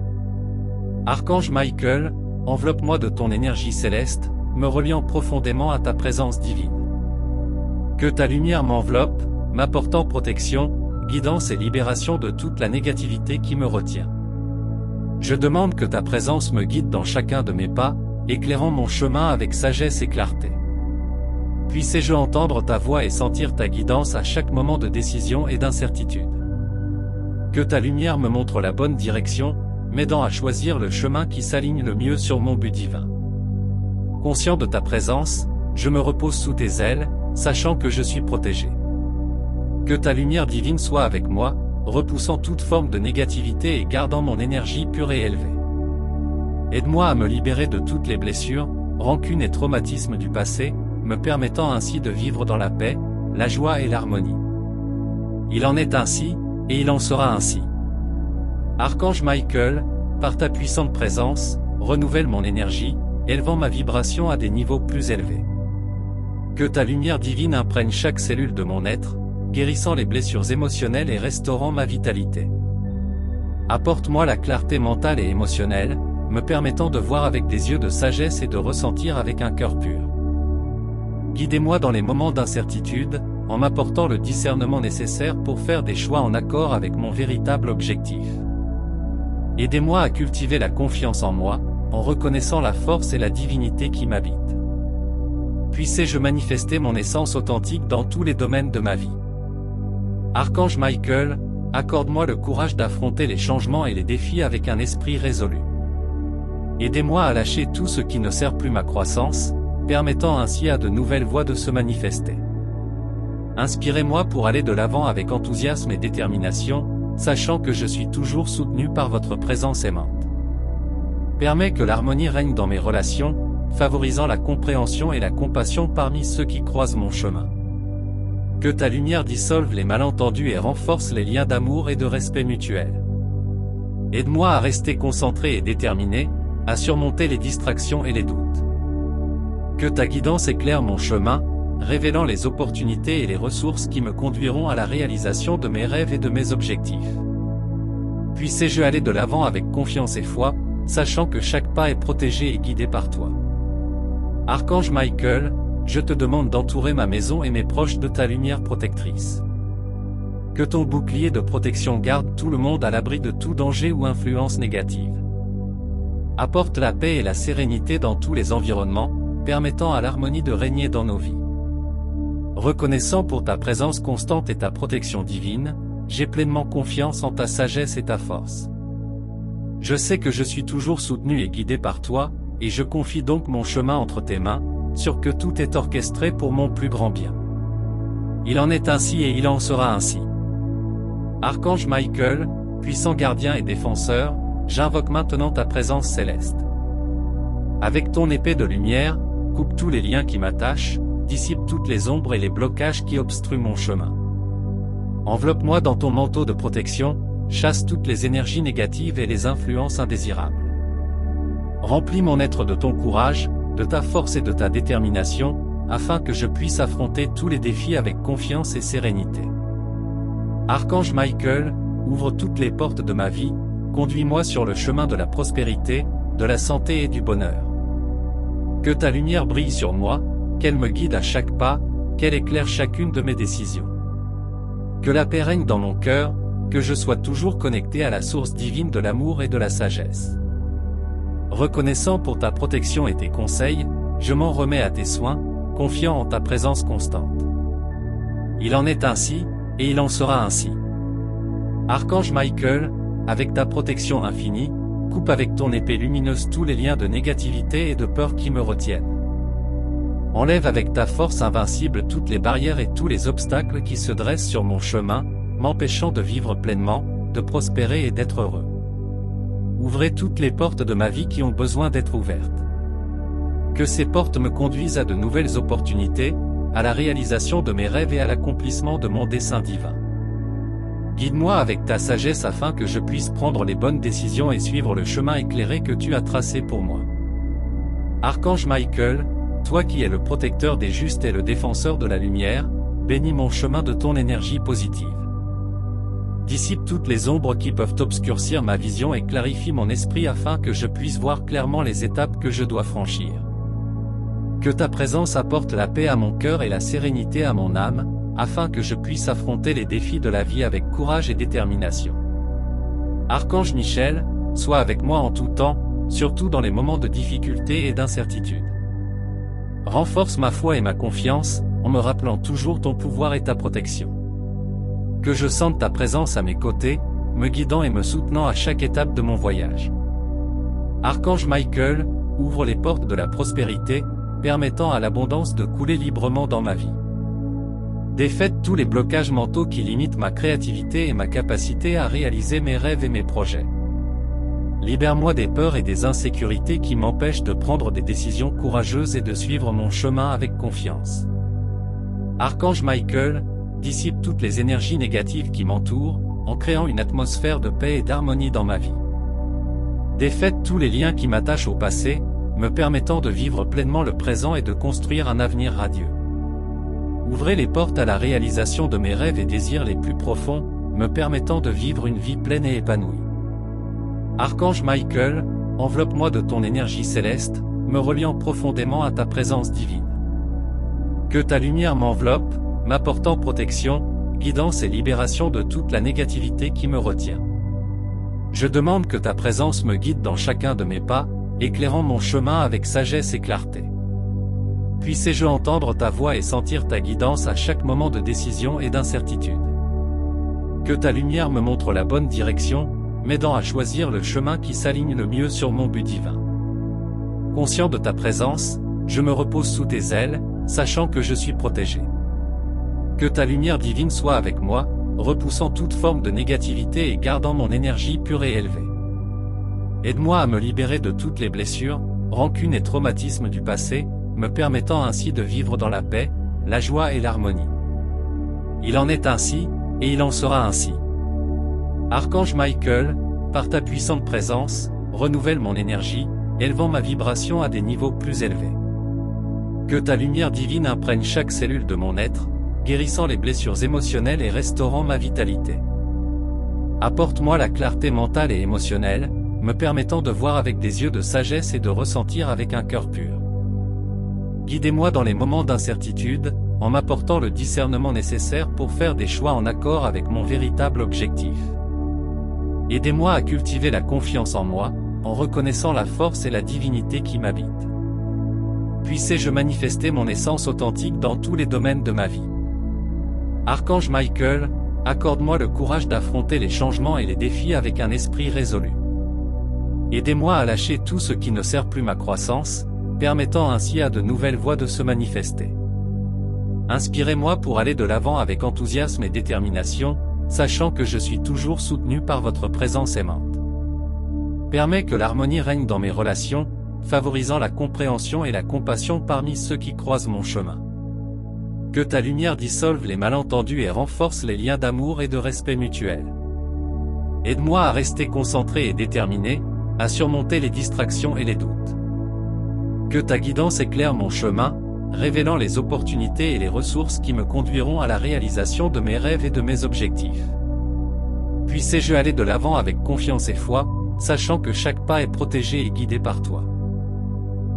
Archange Michael, enveloppe-moi de ton énergie céleste, me reliant profondément à ta présence divine. Que ta lumière m'enveloppe, m'apportant protection, guidance et libération de toute la négativité qui me retient. Je demande que ta présence me guide dans chacun de mes pas, éclairant mon chemin avec sagesse et clarté. Puissé-je entendre ta voix et sentir ta guidance à chaque moment de décision et d'incertitude. Que ta lumière me montre la bonne direction, m'aidant à choisir le chemin qui s'aligne le mieux sur mon but divin. Conscient de ta présence, je me repose sous tes ailes, sachant que je suis protégé. Que ta lumière divine soit avec moi, repoussant toute forme de négativité et gardant mon énergie pure et élevée. Aide-moi à me libérer de toutes les blessures, rancunes et traumatismes du passé, me permettant ainsi de vivre dans la paix, la joie et l'harmonie. Il en est ainsi, et il en sera ainsi. Archange Michael, par ta puissante présence, renouvelle mon énergie, élevant ma vibration à des niveaux plus élevés. Que ta lumière divine imprègne chaque cellule de mon être, guérissant les blessures émotionnelles et restaurant ma vitalité. Apporte-moi la clarté mentale et émotionnelle, me permettant de voir avec des yeux de sagesse et de ressentir avec un cœur pur. Guidez-moi dans les moments d'incertitude, en m'apportant le discernement nécessaire pour faire des choix en accord avec mon véritable objectif. Aidez-moi à cultiver la confiance en moi, en reconnaissant la force et la divinité qui m'habitent. Puissé-je manifester mon essence authentique dans tous les domaines de ma vie. Archange Michael, accorde-moi le courage d'affronter les changements et les défis avec un esprit résolu. Aidez-moi à lâcher tout ce qui ne sert plus ma croissance, permettant ainsi à de nouvelles voies de se manifester. Inspirez-moi pour aller de l'avant avec enthousiasme et détermination, sachant que je suis toujours soutenu par votre présence aimante. Permets que l'harmonie règne dans mes relations, favorisant la compréhension et la compassion parmi ceux qui croisent mon chemin. Que ta lumière dissolve les malentendus et renforce les liens d'amour et de respect mutuel. Aide-moi à rester concentré et déterminé, à surmonter les distractions et les doutes. Que ta guidance éclaire mon chemin, révélant les opportunités et les ressources qui me conduiront à la réalisation de mes rêves et de mes objectifs. Puissé-je aller de l'avant avec confiance et foi, sachant que chaque pas est protégé et guidé par toi. Archange Michael, je te demande d'entourer ma maison et mes proches de ta lumière protectrice. Que ton bouclier de protection garde tout le monde à l'abri de tout danger ou influence négative. Apporte la paix et la sérénité dans tous les environnements, permettant à l'harmonie de régner dans nos vies. Reconnaissant pour ta présence constante et ta protection divine, j'ai pleinement confiance en ta sagesse et ta force. Je sais que je suis toujours soutenu et guidé par toi, et je confie donc mon chemin entre tes mains, sûr que tout est orchestré pour mon plus grand bien. Il en est ainsi et il en sera ainsi. Archange Michael, puissant gardien et défenseur, j'invoque maintenant ta présence céleste. Avec ton épée de lumière, coupe tous les liens qui m'attachent, dissipe toutes les ombres et les blocages qui obstruent mon chemin. Enveloppe-moi dans ton manteau de protection, chasse toutes les énergies négatives et les influences indésirables. Remplis mon être de ton courage, de ta force et de ta détermination, afin que je puisse affronter tous les défis avec confiance et sérénité. Archange Michael, ouvre toutes les portes de ma vie, conduis-moi sur le chemin de la prospérité, de la santé et du bonheur. Que ta lumière brille sur moi, qu'elle me guide à chaque pas, qu'elle éclaire chacune de mes décisions. Que la paix règne dans mon cœur, que je sois toujours connecté à la source divine de l'amour et de la sagesse. Reconnaissant pour ta protection et tes conseils, je m'en remets à tes soins, confiant en ta présence constante. Il en est ainsi, et il en sera ainsi. Archange Michael, avec ta protection infinie, coupe avec ton épée lumineuse tous les liens de négativité et de peur qui me retiennent. Enlève avec ta force invincible toutes les barrières et tous les obstacles qui se dressent sur mon chemin, m'empêchant de vivre pleinement, de prospérer et d'être heureux. Ouvrez toutes les portes de ma vie qui ont besoin d'être ouvertes. Que ces portes me conduisent à de nouvelles opportunités, à la réalisation de mes rêves et à l'accomplissement de mon dessein divin. Guide-moi avec ta sagesse afin que je puisse prendre les bonnes décisions et suivre le chemin éclairé que tu as tracé pour moi. Archange Michael, toi qui es le protecteur des justes et le défenseur de la lumière, bénis mon chemin de ton énergie positive. Dissipe toutes les ombres qui peuvent obscurcir ma vision et clarifie mon esprit afin que je puisse voir clairement les étapes que je dois franchir. Que ta présence apporte la paix à mon cœur et la sérénité à mon âme, afin que je puisse affronter les défis de la vie avec courage et détermination. Archange Michel, sois avec moi en tout temps, surtout dans les moments de difficulté et d'incertitude. Renforce ma foi et ma confiance, en me rappelant toujours ton pouvoir et ta protection. Que je sente ta présence à mes côtés, me guidant et me soutenant à chaque étape de mon voyage. Archange Michael, ouvre les portes de la prospérité, permettant à l'abondance de couler librement dans ma vie. Défaites tous les blocages mentaux qui limitent ma créativité et ma capacité à réaliser mes rêves et mes projets. Libère-moi des peurs et des insécurités qui m'empêchent de prendre des décisions courageuses et de suivre mon chemin avec confiance. Archange Michael, dissipe toutes les énergies négatives qui m'entourent, en créant une atmosphère de paix et d'harmonie dans ma vie. Défaites tous les liens qui m'attachent au passé, me permettant de vivre pleinement le présent et de construire un avenir radieux. Ouvrez les portes à la réalisation de mes rêves et désirs les plus profonds, me permettant de vivre une vie pleine et épanouie. Archange Michael, enveloppe-moi de ton énergie céleste, me reliant profondément à ta présence divine. Que ta lumière m'enveloppe, m'apportant protection, guidance et libération de toute la négativité qui me retient. Je demande que ta présence me guide dans chacun de mes pas, éclairant mon chemin avec sagesse et clarté. Puissé-je entendre ta voix et sentir ta guidance à chaque moment de décision et d'incertitude. Que ta lumière me montre la bonne direction, m'aidant à choisir le chemin qui s'aligne le mieux sur mon but divin. Conscient de ta présence, je me repose sous tes ailes, sachant que je suis protégé. Que ta lumière divine soit avec moi, repoussant toute forme de négativité et gardant mon énergie pure et élevée. Aide-moi à me libérer de toutes les blessures, rancunes et traumatismes du passé, me permettant ainsi de vivre dans la paix, la joie et l'harmonie. Il en est ainsi, et il en sera ainsi. Archange Michael, par ta puissante présence, renouvelle mon énergie, élevant ma vibration à des niveaux plus élevés. Que ta lumière divine imprègne chaque cellule de mon être, guérissant les blessures émotionnelles et restaurant ma vitalité. Apporte-moi la clarté mentale et émotionnelle, me permettant de voir avec des yeux de sagesse et de ressentir avec un cœur pur. Guidez-moi dans les moments d'incertitude, en m'apportant le discernement nécessaire pour faire des choix en accord avec mon véritable objectif. Aidez-moi à cultiver la confiance en moi, en reconnaissant la force et la divinité qui m'habitent. Puissé-je manifester mon essence authentique dans tous les domaines de ma vie. Archange Michael, accorde-moi le courage d'affronter les changements et les défis avec un esprit résolu. Aidez-moi à lâcher tout ce qui ne sert plus ma croissance, permettant ainsi à de nouvelles voies de se manifester. Inspirez-moi pour aller de l'avant avec enthousiasme et détermination, sachant que je suis toujours soutenu par votre présence aimante. Permets que l'harmonie règne dans mes relations, favorisant la compréhension et la compassion parmi ceux qui croisent mon chemin. Que ta lumière dissolve les malentendus et renforce les liens d'amour et de respect mutuel. Aide-moi à rester concentré et déterminé, à surmonter les distractions et les doutes. Que ta guidance éclaire mon chemin, révélant les opportunités et les ressources qui me conduiront à la réalisation de mes rêves et de mes objectifs. Puissé-je aller de l'avant avec confiance et foi, sachant que chaque pas est protégé et guidé par toi.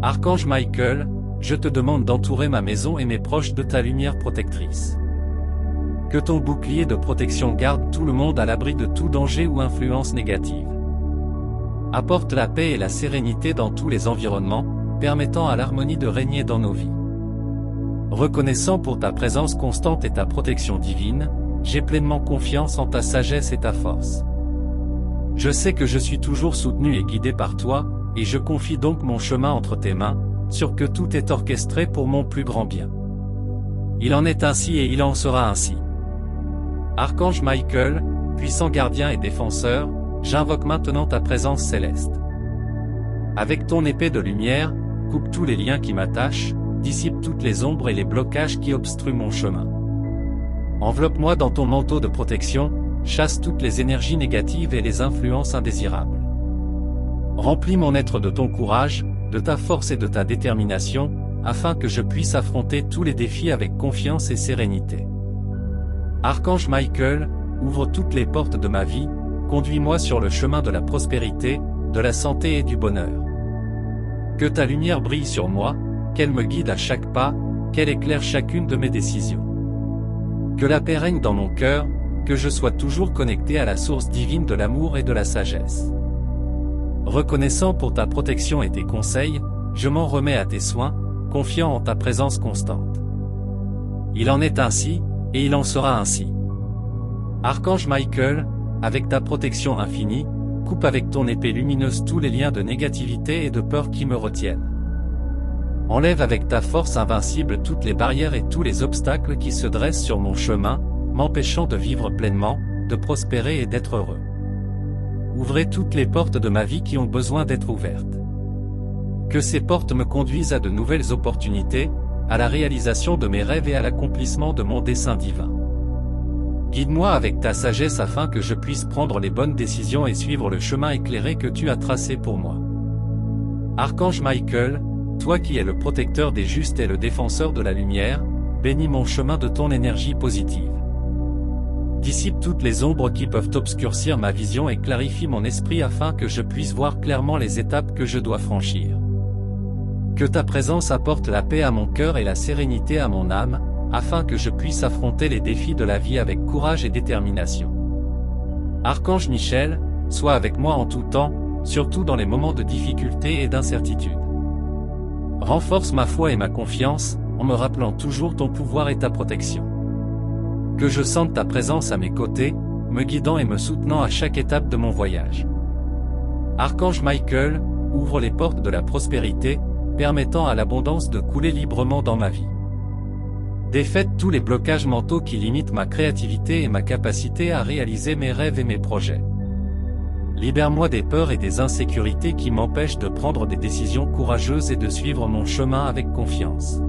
Archange Michael, je te demande d'entourer ma maison et mes proches de ta lumière protectrice. Que ton bouclier de protection garde tout le monde à l'abri de tout danger ou influence négative. Apporte la paix et la sérénité dans tous les environnements, permettant à l'harmonie de régner dans nos vies. Reconnaissant pour ta présence constante et ta protection divine, j'ai pleinement confiance en ta sagesse et ta force. Je sais que je suis toujours soutenu et guidé par toi, et je confie donc mon chemin entre tes mains, sûr que tout est orchestré pour mon plus grand bien. Il en est ainsi et il en sera ainsi. Archange Michael, puissant gardien et défenseur, j'invoque maintenant ta présence céleste. Avec ton épée de lumière, coupe tous les liens qui m'attachent, dissipe toutes les ombres et les blocages qui obstruent mon chemin. Enveloppe-moi dans ton manteau de protection, chasse toutes les énergies négatives et les influences indésirables. Remplis mon être de ton courage, de ta force et de ta détermination, afin que je puisse affronter tous les défis avec confiance et sérénité. Archange Michael, ouvre toutes les portes de ma vie, conduis-moi sur le chemin de la prospérité, de la santé et du bonheur. Que ta lumière brille sur moi, qu'elle me guide à chaque pas, qu'elle éclaire chacune de mes décisions. Que la paix règne dans mon cœur, que je sois toujours connecté à la source divine de l'amour et de la sagesse. Reconnaissant pour ta protection et tes conseils, je m'en remets à tes soins, confiant en ta présence constante. Il en est ainsi, et il en sera ainsi. Archange Michael, avec ta protection infinie, coupe avec ton épée lumineuse tous les liens de négativité et de peur qui me retiennent. Enlève avec ta force invincible toutes les barrières et tous les obstacles qui se dressent sur mon chemin, m'empêchant de vivre pleinement, de prospérer et d'être heureux. Ouvrez toutes les portes de ma vie qui ont besoin d'être ouvertes. Que ces portes me conduisent à de nouvelles opportunités, à la réalisation de mes rêves et à l'accomplissement de mon dessein divin. Guide-moi avec ta sagesse afin que je puisse prendre les bonnes décisions et suivre le chemin éclairé que tu as tracé pour moi. Archange Michael, toi qui es le protecteur des justes et le défenseur de la lumière, bénis mon chemin de ton énergie positive. Dissipe toutes les ombres qui peuvent obscurcir ma vision et clarifie mon esprit afin que je puisse voir clairement les étapes que je dois franchir. Que ta présence apporte la paix à mon cœur et la sérénité à mon âme, afin que je puisse affronter les défis de la vie avec courage et détermination. Archange Michel, sois avec moi en tout temps, surtout dans les moments de difficulté et d'incertitude. Renforce ma foi et ma confiance, en me rappelant toujours ton pouvoir et ta protection. Que je sente ta présence à mes côtés, me guidant et me soutenant à chaque étape de mon voyage. Archange Michael, ouvre les portes de la prospérité, permettant à l'abondance de couler librement dans ma vie. Défaite tous les blocages mentaux qui limitent ma créativité et ma capacité à réaliser mes rêves et mes projets. Libère-moi des peurs et des insécurités qui m'empêchent de prendre des décisions courageuses et de suivre mon chemin avec confiance.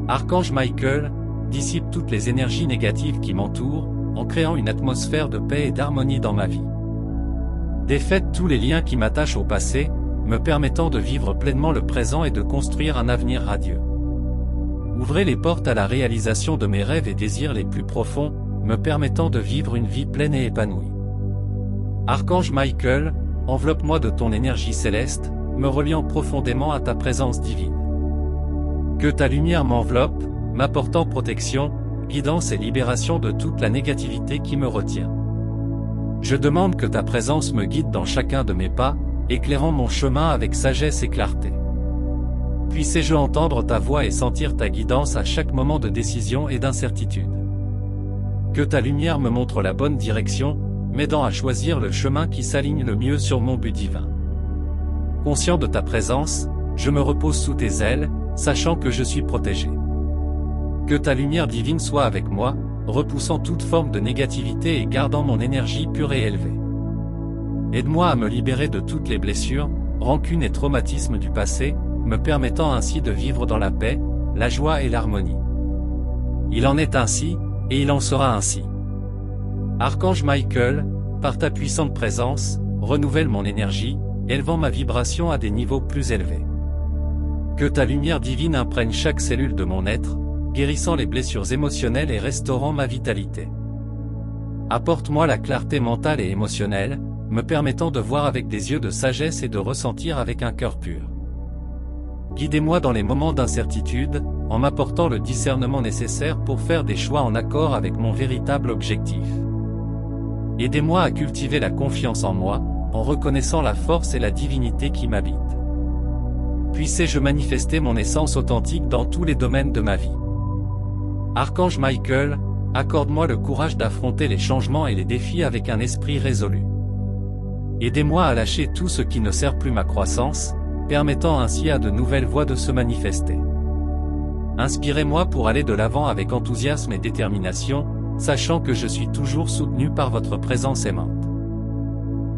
Archange Michael, dissipe toutes les énergies négatives qui m'entourent, en créant une atmosphère de paix et d'harmonie dans ma vie. Défaite tous les liens qui m'attachent au passé, me permettant de vivre pleinement le présent et de construire un avenir radieux. Ouvrez les portes à la réalisation de mes rêves et désirs les plus profonds, me permettant de vivre une vie pleine et épanouie. Archange Michael, enveloppe-moi de ton énergie céleste, me reliant profondément à ta présence divine. Que ta lumière m'enveloppe, m'apportant protection, guidance et libération de toute la négativité qui me retient. Je demande que ta présence me guide dans chacun de mes pas, éclairant mon chemin avec sagesse et clarté. Puissé-je entendre ta voix et sentir ta guidance à chaque moment de décision et d'incertitude. Que ta lumière me montre la bonne direction, m'aidant à choisir le chemin qui s'aligne le mieux sur mon but divin. Conscient de ta présence, je me repose sous tes ailes, sachant que je suis protégé. Que ta lumière divine soit avec moi, repoussant toute forme de négativité et gardant mon énergie pure et élevée. Aide-moi à me libérer de toutes les blessures, rancunes et traumatismes du passé, me permettant ainsi de vivre dans la paix, la joie et l'harmonie. Il en est ainsi, et il en sera ainsi. Archange Michael, par ta puissante présence, renouvelle mon énergie, élevant ma vibration à des niveaux plus élevés. Que ta lumière divine imprègne chaque cellule de mon être, guérissant les blessures émotionnelles et restaurant ma vitalité. Apporte-moi la clarté mentale et émotionnelle, me permettant de voir avec des yeux de sagesse et de ressentir avec un cœur pur. Guidez-moi dans les moments d'incertitude, en m'apportant le discernement nécessaire pour faire des choix en accord avec mon véritable objectif. Aidez-moi à cultiver la confiance en moi, en reconnaissant la force et la divinité qui m'habitent. Puissé-je manifester mon essence authentique dans tous les domaines de ma vie. Archange Michael, accorde-moi le courage d'affronter les changements et les défis avec un esprit résolu. Aidez-moi à lâcher tout ce qui ne sert plus ma croissance, permettant ainsi à de nouvelles voies de se manifester. Inspirez-moi pour aller de l'avant avec enthousiasme et détermination, sachant que je suis toujours soutenu par votre présence aimante.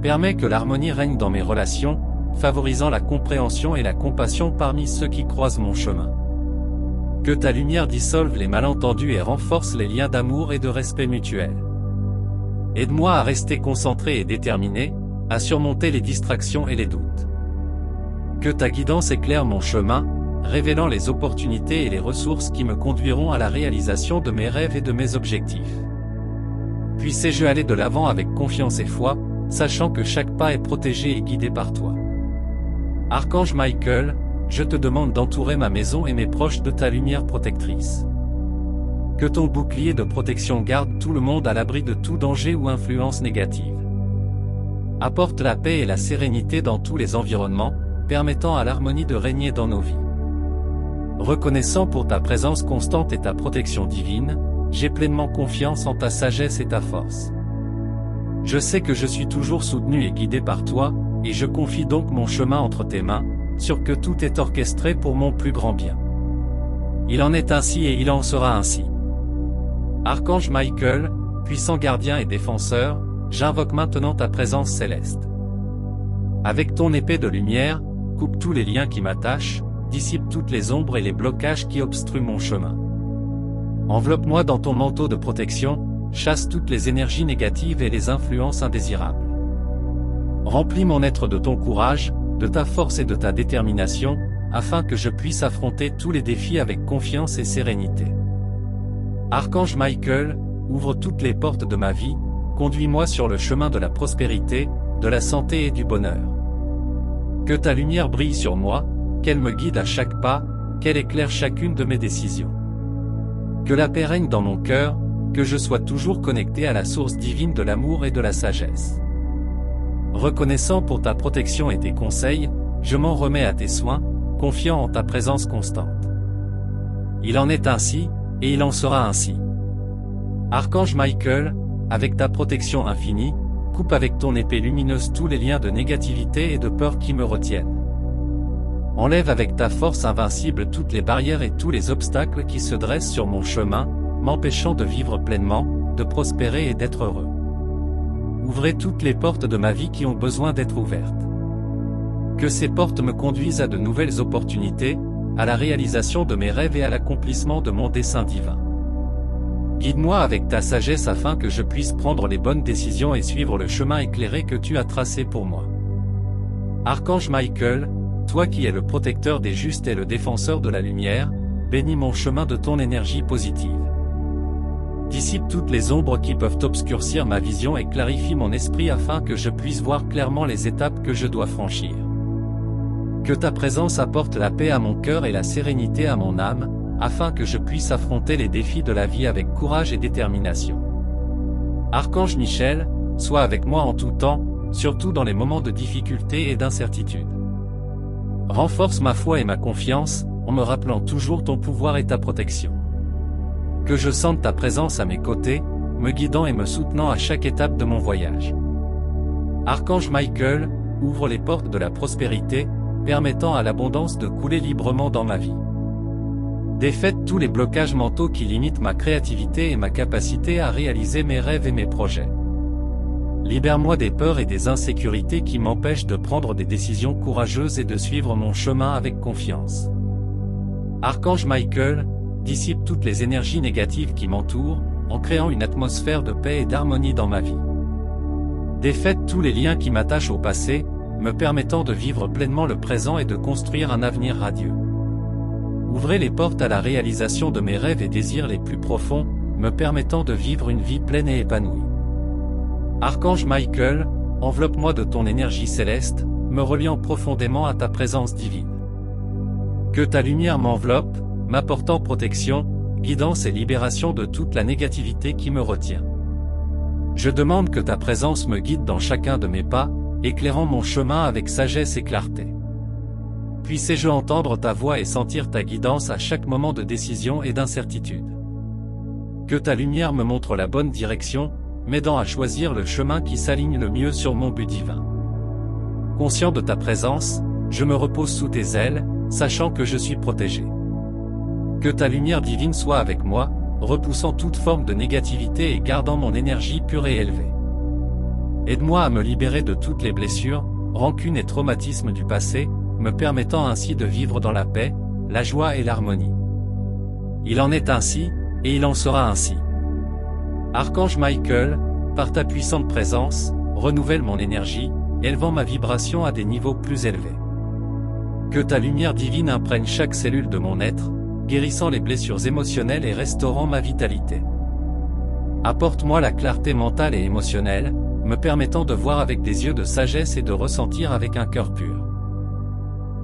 Permets que l'harmonie règne dans mes relations, favorisant la compréhension et la compassion parmi ceux qui croisent mon chemin. Que ta lumière dissolve les malentendus et renforce les liens d'amour et de respect mutuel. Aide-moi à rester concentré et déterminé, à surmonter les distractions et les doutes. Que ta guidance éclaire mon chemin, révélant les opportunités et les ressources qui me conduiront à la réalisation de mes rêves et de mes objectifs. Puissé-je aller de l'avant avec confiance et foi, sachant que chaque pas est protégé et guidé par toi. Archange Michael, je te demande d'entourer ma maison et mes proches de ta lumière protectrice. Que ton bouclier de protection garde tout le monde à l'abri de tout danger ou influence négative. Apporte la paix et la sérénité dans tous les environnements, permettant à l'harmonie de régner dans nos vies. Reconnaissant pour ta présence constante et ta protection divine, j'ai pleinement confiance en ta sagesse et ta force. Je sais que je suis toujours soutenu et guidé par toi, et je confie donc mon chemin entre tes mains, sûr que tout est orchestré pour mon plus grand bien. Il en est ainsi et il en sera ainsi. Archange Michael, puissant gardien et défenseur, j'invoque maintenant ta présence céleste. Avec ton épée de lumière, coupe tous les liens qui m'attachent, dissipe toutes les ombres et les blocages qui obstruent mon chemin. Enveloppe-moi dans ton manteau de protection, chasse toutes les énergies négatives et les influences indésirables. Remplis mon être de ton courage, de ta force et de ta détermination, afin que je puisse affronter tous les défis avec confiance et sérénité. Archange Michael, ouvre toutes les portes de ma vie, conduis-moi sur le chemin de la prospérité, de la santé et du bonheur. Que ta lumière brille sur moi, qu'elle me guide à chaque pas, qu'elle éclaire chacune de mes décisions. Que la paix règne dans mon cœur, que je sois toujours connecté à la source divine de l'amour et de la sagesse. Reconnaissant pour ta protection et tes conseils, je m'en remets à tes soins, confiant en ta présence constante. Il en est ainsi, et il en sera ainsi. Archange Michael, avec ta protection infinie, coupe avec ton épée lumineuse tous les liens de négativité et de peur qui me retiennent. Enlève avec ta force invincible toutes les barrières et tous les obstacles qui se dressent sur mon chemin, m'empêchant de vivre pleinement, de prospérer et d'être heureux. Ouvrez toutes les portes de ma vie qui ont besoin d'être ouvertes. Que ces portes me conduisent à de nouvelles opportunités, à la réalisation de mes rêves et à l'accomplissement de mon dessein divin. Guide-moi avec ta sagesse afin que je puisse prendre les bonnes décisions et suivre le chemin éclairé que tu as tracé pour moi. Archange Michael, toi qui es le protecteur des justes et le défenseur de la lumière, bénis mon chemin de ton énergie positive. Dissipe toutes les ombres qui peuvent obscurcir ma vision et clarifie mon esprit afin que je puisse voir clairement les étapes que je dois franchir. Que ta présence apporte la paix à mon cœur et la sérénité à mon âme, afin que je puisse affronter les défis de la vie avec courage et détermination. Archange Michel, sois avec moi en tout temps, surtout dans les moments de difficulté et d'incertitude. Renforce ma foi et ma confiance, en me rappelant toujours ton pouvoir et ta protection. Que je sente ta présence à mes côtés, me guidant et me soutenant à chaque étape de mon voyage. Archange Michael, ouvre les portes de la prospérité, permettant à l'abondance de couler librement dans ma vie. Défaite tous les blocages mentaux qui limitent ma créativité et ma capacité à réaliser mes rêves et mes projets. Libère-moi des peurs et des insécurités qui m'empêchent de prendre des décisions courageuses et de suivre mon chemin avec confiance. Archange Michael, dissipe toutes les énergies négatives qui m'entourent, en créant une atmosphère de paix et d'harmonie dans ma vie. Défaite tous les liens qui m'attachent au passé, me permettant de vivre pleinement le présent et de construire un avenir radieux. Ouvrez les portes à la réalisation de mes rêves et désirs les plus profonds, me permettant de vivre une vie pleine et épanouie. Archange Michael, enveloppe-moi de ton énergie céleste, me reliant profondément à ta présence divine. Que ta lumière m'enveloppe, m'apportant protection, guidance et libération de toute la négativité qui me retient. Je demande que ta présence me guide dans chacun de mes pas, éclairant mon chemin avec sagesse et clarté. Puissé-je entendre ta voix et sentir ta guidance à chaque moment de décision et d'incertitude. Que ta lumière me montre la bonne direction, m'aidant à choisir le chemin qui s'aligne le mieux sur mon but divin. Conscient de ta présence, je me repose sous tes ailes, sachant que je suis protégé. Que ta lumière divine soit avec moi, repoussant toute forme de négativité et gardant mon énergie pure et élevée. Aide-moi à me libérer de toutes les blessures, rancunes et traumatismes du passé, me permettant ainsi de vivre dans la paix, la joie et l'harmonie. Il en est ainsi, et il en sera ainsi. Archange Michael, par ta puissante présence, renouvelle mon énergie, élevant ma vibration à des niveaux plus élevés. Que ta lumière divine imprègne chaque cellule de mon être, guérissant les blessures émotionnelles et restaurant ma vitalité. Apporte-moi la clarté mentale et émotionnelle, me permettant de voir avec des yeux de sagesse et de ressentir avec un cœur pur.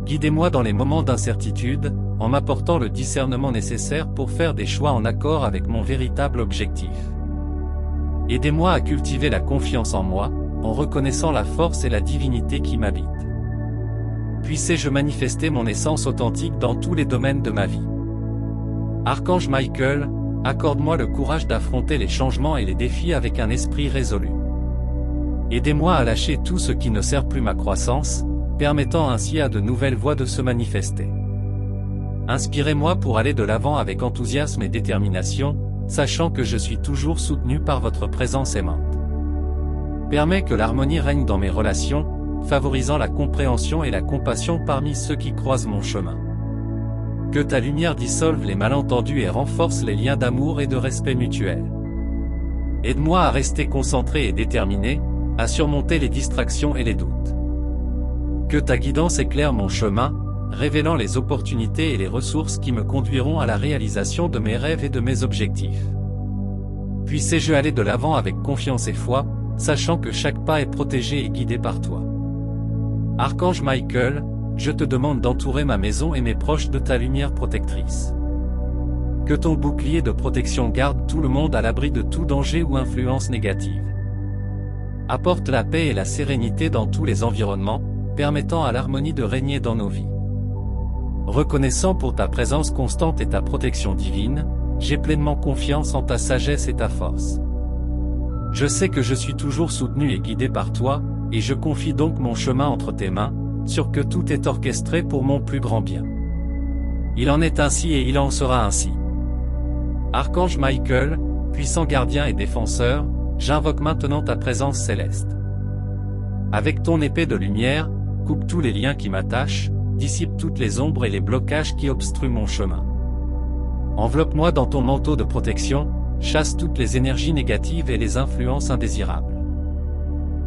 Guidez-moi dans les moments d'incertitude, en m'apportant le discernement nécessaire pour faire des choix en accord avec mon véritable objectif. Aidez-moi à cultiver la confiance en moi, en reconnaissant la force et la divinité qui m'habitent. Puissé-je manifester mon essence authentique dans tous les domaines de ma vie. Archange Michael, accorde-moi le courage d'affronter les changements et les défis avec un esprit résolu. Aidez-moi à lâcher tout ce qui ne sert plus ma croissance, permettant ainsi à de nouvelles voies de se manifester. Inspirez-moi pour aller de l'avant avec enthousiasme et détermination, sachant que je suis toujours soutenu par votre présence aimante. Permets que l'harmonie règne dans mes relations, favorisant la compréhension et la compassion parmi ceux qui croisent mon chemin. Que ta lumière dissolve les malentendus et renforce les liens d'amour et de respect mutuel. Aide-moi à rester concentré et déterminé, à surmonter les distractions et les doutes. Que ta guidance éclaire mon chemin, révélant les opportunités et les ressources qui me conduiront à la réalisation de mes rêves et de mes objectifs. Puissé-je aller de l'avant avec confiance et foi, sachant que chaque pas est protégé et guidé par toi. Archange Michael, je te demande d'entourer ma maison et mes proches de ta lumière protectrice. Que ton bouclier de protection garde tout le monde à l'abri de tout danger ou influence négative. Apporte la paix et la sérénité dans tous les environnements, permettant à l'harmonie de régner dans nos vies. Reconnaissant pour ta présence constante et ta protection divine, j'ai pleinement confiance en ta sagesse et ta force. Je sais que je suis toujours soutenu et guidé par toi, et je confie donc mon chemin entre tes mains, sûr que tout est orchestré pour mon plus grand bien. Il en est ainsi et il en sera ainsi. Archange Michael, puissant gardien et défenseur, j'invoque maintenant ta présence céleste. Avec ton épée de lumière, coupe tous les liens qui m'attachent, dissipe toutes les ombres et les blocages qui obstruent mon chemin. Enveloppe-moi dans ton manteau de protection, chasse toutes les énergies négatives et les influences indésirables.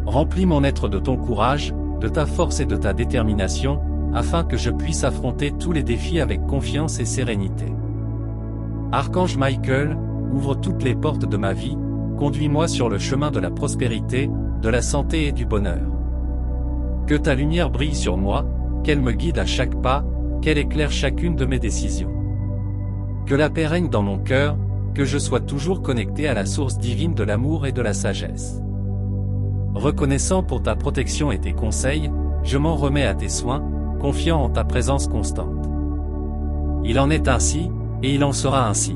Remplis mon être de ton courage, de ta force et de ta détermination, afin que je puisse affronter tous les défis avec confiance et sérénité. Archange Michael, ouvre toutes les portes de ma vie, conduis-moi sur le chemin de la prospérité, de la santé et du bonheur. Que ta lumière brille sur moi, qu'elle me guide à chaque pas, qu'elle éclaire chacune de mes décisions. Que la paix règne dans mon cœur, que je sois toujours connecté à la source divine de l'amour et de la sagesse. Reconnaissant pour ta protection et tes conseils, je m'en remets à tes soins, confiant en ta présence constante. Il en est ainsi, et il en sera ainsi.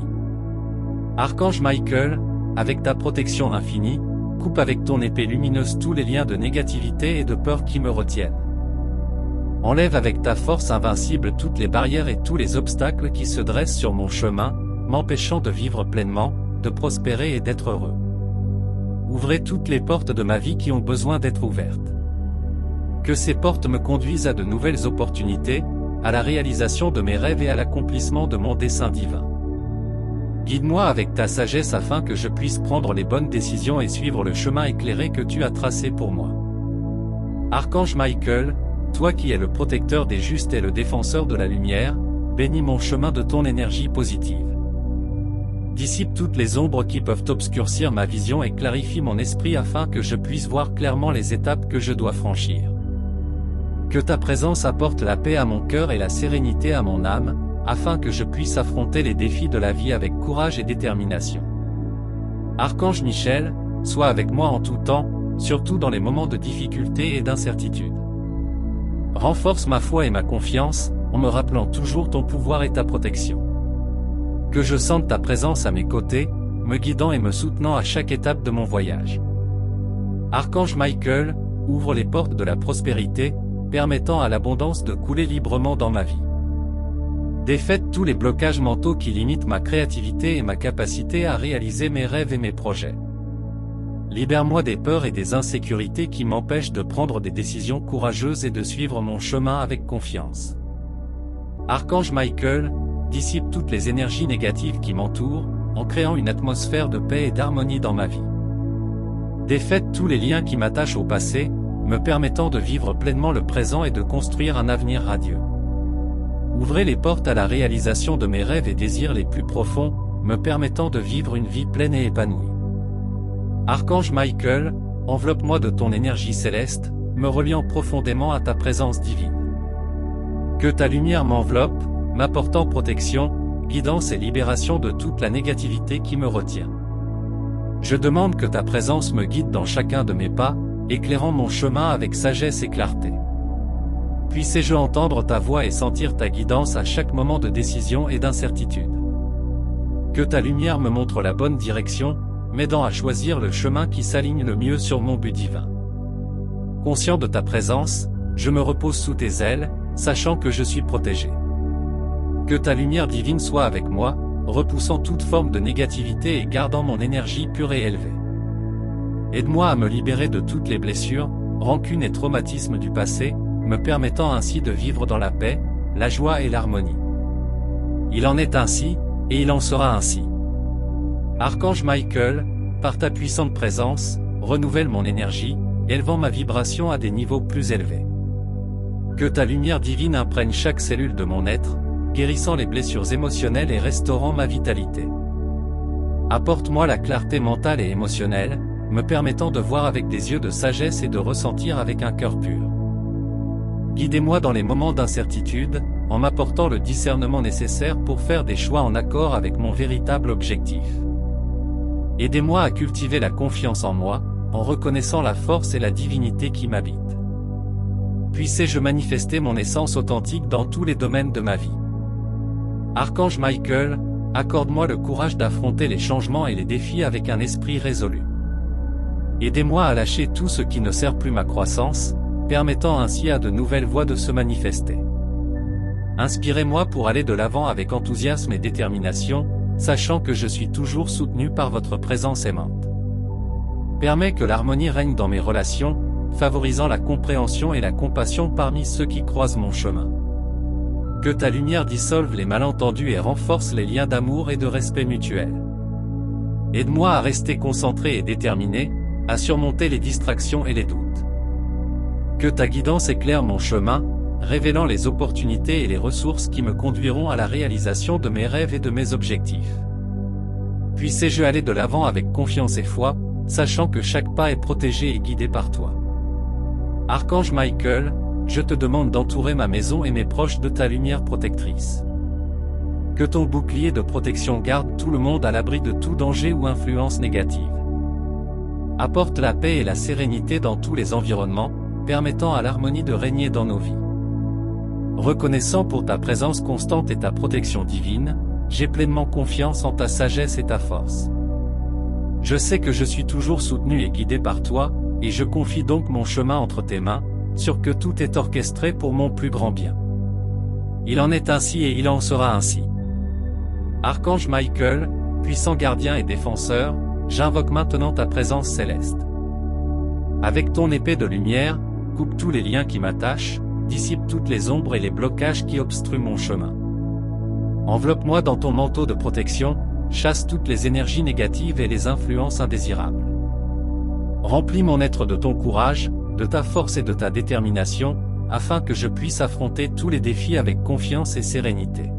Archange Michael, avec ta protection infinie, coupe avec ton épée lumineuse tous les liens de négativité et de peur qui me retiennent. Enlève avec ta force invincible toutes les barrières et tous les obstacles qui se dressent sur mon chemin, m'empêchant de vivre pleinement, de prospérer et d'être heureux. Ouvrez toutes les portes de ma vie qui ont besoin d'être ouvertes. Que ces portes me conduisent à de nouvelles opportunités, à la réalisation de mes rêves et à l'accomplissement de mon dessein divin. Guide-moi avec ta sagesse afin que je puisse prendre les bonnes décisions et suivre le chemin éclairé que tu as tracé pour moi. Archange Michael, toi qui es le protecteur des justes et le défenseur de la lumière, bénis mon chemin de ton énergie positive. Dissipe toutes les ombres qui peuvent obscurcir ma vision et clarifie mon esprit afin que je puisse voir clairement les étapes que je dois franchir. Que ta présence apporte la paix à mon cœur et la sérénité à mon âme, afin que je puisse affronter les défis de la vie avec courage et détermination. Archange Michel, sois avec moi en tout temps, surtout dans les moments de difficulté et d'incertitude. Renforce ma foi et ma confiance, en me rappelant toujours ton pouvoir et ta protection. Que je sente ta présence à mes côtés, me guidant et me soutenant à chaque étape de mon voyage. Archange Michael, ouvre les portes de la prospérité, permettant à l'abondance de couler librement dans ma vie. Défaite tous les blocages mentaux qui limitent ma créativité et ma capacité à réaliser mes rêves et mes projets. Libère-moi des peurs et des insécurités qui m'empêchent de prendre des décisions courageuses et de suivre mon chemin avec confiance. Archange Michael, dissipe toutes les énergies négatives qui m'entourent, en créant une atmosphère de paix et d'harmonie dans ma vie. Défaite tous les liens qui m'attachent au passé, me permettant de vivre pleinement le présent et de construire un avenir radieux. Ouvrez les portes à la réalisation de mes rêves et désirs les plus profonds, me permettant de vivre une vie pleine et épanouie. Archange Michael, enveloppe-moi de ton énergie céleste, me reliant profondément à ta présence divine. Que ta lumière m'enveloppe, m'apportant protection, guidance et libération de toute la négativité qui me retient. Je demande que ta présence me guide dans chacun de mes pas, éclairant mon chemin avec sagesse et clarté. Puissé-je entendre ta voix et sentir ta guidance à chaque moment de décision et d'incertitude. Que ta lumière me montre la bonne direction, m'aidant à choisir le chemin qui s'aligne le mieux sur mon but divin. Conscient de ta présence, je me repose sous tes ailes, sachant que je suis protégé. Que ta lumière divine soit avec moi, repoussant toute forme de négativité et gardant mon énergie pure et élevée. Aide-moi à me libérer de toutes les blessures, rancunes et traumatismes du passé, me permettant ainsi de vivre dans la paix, la joie et l'harmonie. Il en est ainsi, et il en sera ainsi. Archange Michael, par ta puissante présence, renouvelle mon énergie, élevant ma vibration à des niveaux plus élevés. Que ta lumière divine imprègne chaque cellule de mon être, guérissant les blessures émotionnelles et restaurant ma vitalité. Apporte-moi la clarté mentale et émotionnelle, me permettant de voir avec des yeux de sagesse et de ressentir avec un cœur pur. Guidez-moi dans les moments d'incertitude, en m'apportant le discernement nécessaire pour faire des choix en accord avec mon véritable objectif. Aidez-moi à cultiver la confiance en moi, en reconnaissant la force et la divinité qui m'habitent. Puissé-je manifester mon essence authentique dans tous les domaines de ma vie. Archange Michael, accorde-moi le courage d'affronter les changements et les défis avec un esprit résolu. Aidez-moi à lâcher tout ce qui ne sert plus ma croissance, permettant ainsi à de nouvelles voies de se manifester. Inspirez-moi pour aller de l'avant avec enthousiasme et détermination, sachant que je suis toujours soutenu par votre présence aimante. Permets que l'harmonie règne dans mes relations, favorisant la compréhension et la compassion parmi ceux qui croisent mon chemin. Que ta lumière dissolve les malentendus et renforce les liens d'amour et de respect mutuel. Aide-moi à rester concentré et déterminé, à surmonter les distractions et les doutes. Que ta guidance éclaire mon chemin, révélant les opportunités et les ressources qui me conduiront à la réalisation de mes rêves et de mes objectifs. Puissé-je aller de l'avant avec confiance et foi, sachant que chaque pas est protégé et guidé par toi. Archange Michael, je te demande d'entourer ma maison et mes proches de ta lumière protectrice. Que ton bouclier de protection garde tout le monde à l'abri de tout danger ou influence négative. Apporte la paix et la sérénité dans tous les environnements, permettant à l'harmonie de régner dans nos vies. Reconnaissant pour ta présence constante et ta protection divine, j'ai pleinement confiance en ta sagesse et ta force. Je sais que je suis toujours soutenu et guidé par toi, et je confie donc mon chemin entre tes mains, sûr que tout est orchestré pour mon plus grand bien. Il en est ainsi et il en sera ainsi. Archange Michael, puissant gardien et défenseur, j'invoque maintenant ta présence céleste. Avec ton épée de lumière, coupe tous les liens qui m'attachent, dissipe toutes les ombres et les blocages qui obstruent mon chemin. Enveloppe-moi dans ton manteau de protection, chasse toutes les énergies négatives et les influences indésirables. Remplis mon être de ton courage, de ta force et de ta détermination, afin que je puisse affronter tous les défis avec confiance et sérénité.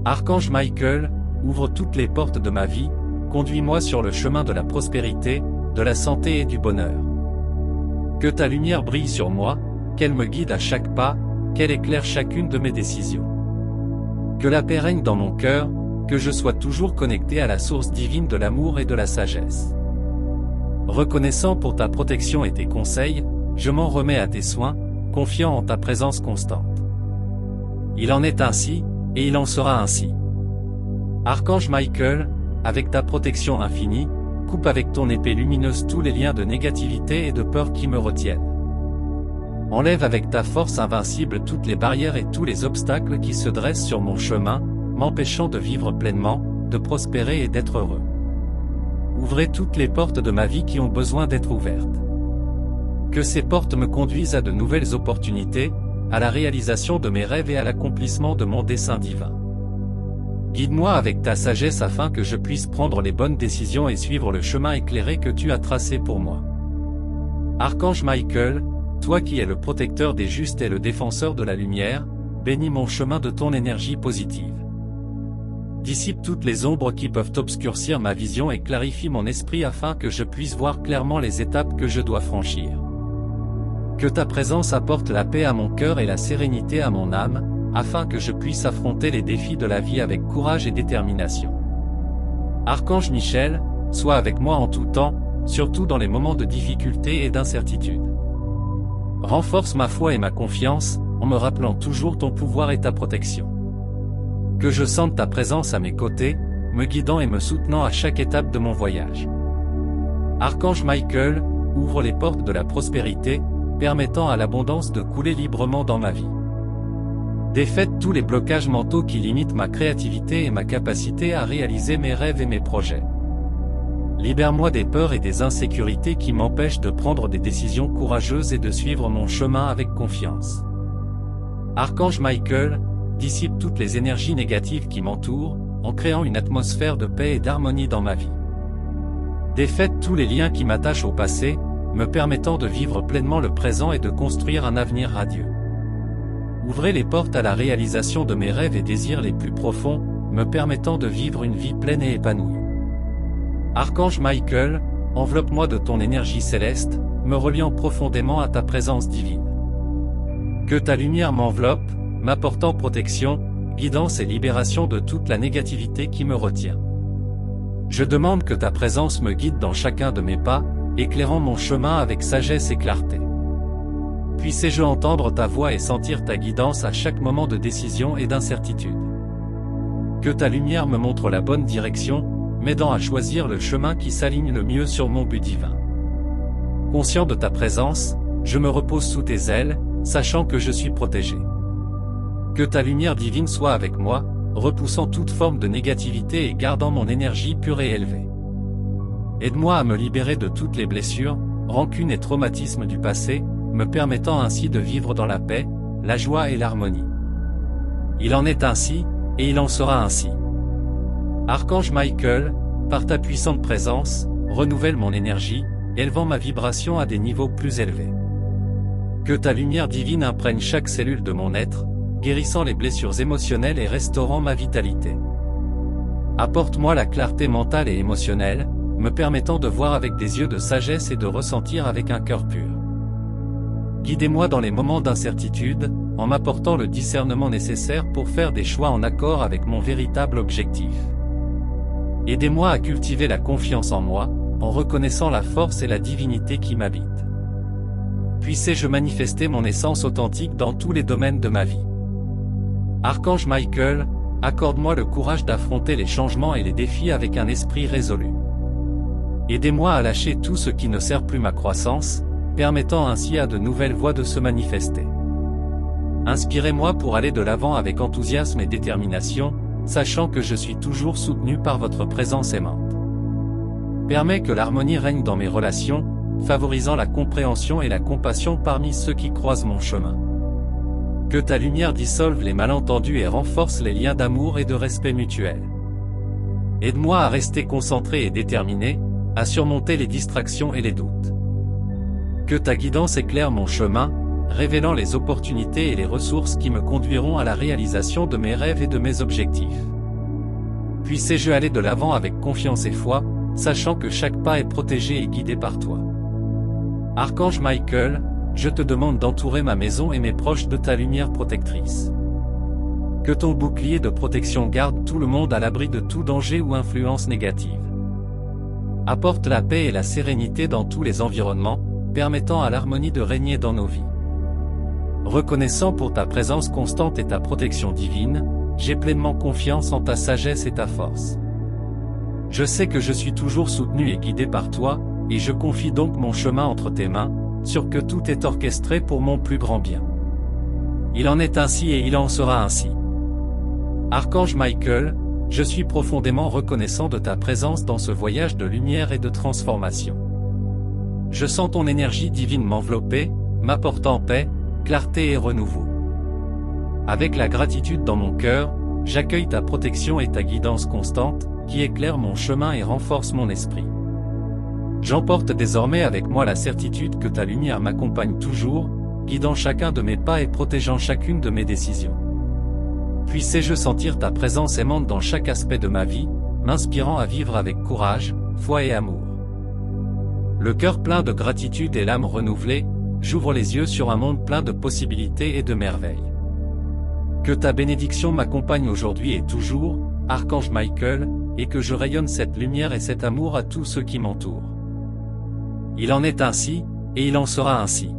Archange Michael, ouvre toutes les portes de ma vie, conduis-moi sur le chemin de la prospérité, de la santé et du bonheur. Que ta lumière brille sur moi, qu'elle me guide à chaque pas, qu'elle éclaire chacune de mes décisions. Que la paix règne dans mon cœur, que je sois toujours connecté à la source divine de l'amour et de la sagesse. Reconnaissant pour ta protection et tes conseils, je m'en remets à tes soins, confiant en ta présence constante. Il en est ainsi, et il en sera ainsi. Archange Michael, avec ta protection infinie, coupe avec ton épée lumineuse tous les liens de négativité et de peur qui me retiennent. Enlève avec ta force invincible toutes les barrières et tous les obstacles qui se dressent sur mon chemin, m'empêchant de vivre pleinement, de prospérer et d'être heureux. Ouvrez toutes les portes de ma vie qui ont besoin d'être ouvertes. Que ces portes me conduisent à de nouvelles opportunités, à la réalisation de mes rêves et à l'accomplissement de mon dessein divin. Guide-moi avec ta sagesse afin que je puisse prendre les bonnes décisions et suivre le chemin éclairé que tu as tracé pour moi. Archange Michael, toi qui es le protecteur des justes et le défenseur de la lumière, bénis mon chemin de ton énergie positive. Dissipe toutes les ombres qui peuvent obscurcir ma vision et clarifie mon esprit afin que je puisse voir clairement les étapes que je dois franchir. Que ta présence apporte la paix à mon cœur et la sérénité à mon âme, afin que je puisse affronter les défis de la vie avec courage et détermination. Archange Michel, sois avec moi en tout temps, surtout dans les moments de difficulté et d'incertitude. Renforce ma foi et ma confiance, en me rappelant toujours ton pouvoir et ta protection. Que je sente ta présence à mes côtés, me guidant et me soutenant à chaque étape de mon voyage. Archange Michael, ouvre les portes de la prospérité, permettant à l'abondance de couler librement dans ma vie. Défaites tous les blocages mentaux qui limitent ma créativité et ma capacité à réaliser mes rêves et mes projets. Libère-moi des peurs et des insécurités qui m'empêchent de prendre des décisions courageuses et de suivre mon chemin avec confiance. Archange Michael, dissipe toutes les énergies négatives qui m'entourent, en créant une atmosphère de paix et d'harmonie dans ma vie. Défaites tous les liens qui m'attachent au passé, me permettant de vivre pleinement le présent et de construire un avenir radieux. Ouvrez les portes à la réalisation de mes rêves et désirs les plus profonds, me permettant de vivre une vie pleine et épanouie. Archange Michael, enveloppe-moi de ton énergie céleste, me reliant profondément à ta présence divine. Que ta lumière m'enveloppe, m'apportant protection, guidance et libération de toute la négativité qui me retient. Je demande que ta présence me guide dans chacun de mes pas, éclairant mon chemin avec sagesse et clarté. Puissé-je entendre ta voix et sentir ta guidance à chaque moment de décision et d'incertitude. Que ta lumière me montre la bonne direction, m'aidant à choisir le chemin qui s'aligne le mieux sur mon but divin. Conscient de ta présence, je me repose sous tes ailes, sachant que je suis protégé. Que ta lumière divine soit avec moi, repoussant toute forme de négativité et gardant mon énergie pure et élevée. Aide-moi à me libérer de toutes les blessures, rancunes et traumatismes du passé, me permettant ainsi de vivre dans la paix, la joie et l'harmonie. Il en est ainsi, et il en sera ainsi. Archange Michael, par ta puissante présence, renouvelle mon énergie, élevant ma vibration à des niveaux plus élevés. Que ta lumière divine imprègne chaque cellule de mon être, guérissant les blessures émotionnelles et restaurant ma vitalité. Apporte-moi la clarté mentale et émotionnelle, me permettant de voir avec des yeux de sagesse et de ressentir avec un cœur pur. Guidez-moi dans les moments d'incertitude, en m'apportant le discernement nécessaire pour faire des choix en accord avec mon véritable objectif. Aidez-moi à cultiver la confiance en moi, en reconnaissant la force et la divinité qui m'habitent. Puissé-je manifester mon essence authentique dans tous les domaines de ma vie. Archange Michael, accorde-moi le courage d'affronter les changements et les défis avec un esprit résolu. Aidez-moi à lâcher tout ce qui ne sert plus ma croissance, permettant ainsi à de nouvelles voies de se manifester. Inspirez-moi pour aller de l'avant avec enthousiasme et détermination, sachant que je suis toujours soutenu par votre présence aimante. Permets que l'harmonie règne dans mes relations, favorisant la compréhension et la compassion parmi ceux qui croisent mon chemin. Que ta lumière dissolve les malentendus et renforce les liens d'amour et de respect mutuel. Aide-moi à rester concentré et déterminé, à surmonter les distractions et les doutes. Que ta guidance éclaire mon chemin, révélant les opportunités et les ressources qui me conduiront à la réalisation de mes rêves et de mes objectifs. Puissé-je aller de l'avant avec confiance et foi, sachant que chaque pas est protégé et guidé par toi. Archange Michael, je te demande d'entourer ma maison et mes proches de ta lumière protectrice. Que ton bouclier de protection garde tout le monde à l'abri de tout danger ou influence négative. Apporte la paix et la sérénité dans tous les environnements, permettant à l'harmonie de régner dans nos vies. Reconnaissant pour ta présence constante et ta protection divine, j'ai pleinement confiance en ta sagesse et ta force. Je sais que je suis toujours soutenu et guidé par toi, et je confie donc mon chemin entre tes mains, sûr que tout est orchestré pour mon plus grand bien. Il en est ainsi et il en sera ainsi. Archange Michael, je suis profondément reconnaissant de ta présence dans ce voyage de lumière et de transformation. Je sens ton énergie divine m'envelopper, m'apportant paix, clarté et renouveau. Avec la gratitude dans mon cœur, j'accueille ta protection et ta guidance constante, qui éclaire mon chemin et renforce mon esprit. J'emporte désormais avec moi la certitude que ta lumière m'accompagne toujours, guidant chacun de mes pas et protégeant chacune de mes décisions. Puissé-je sentir ta présence aimante dans chaque aspect de ma vie, m'inspirant à vivre avec courage, foi et amour. Le cœur plein de gratitude et l'âme renouvelée, j'ouvre les yeux sur un monde plein de possibilités et de merveilles. Que ta bénédiction m'accompagne aujourd'hui et toujours, Archange Michael, et que je rayonne cette lumière et cet amour à tous ceux qui m'entourent. Il en est ainsi, et il en sera ainsi.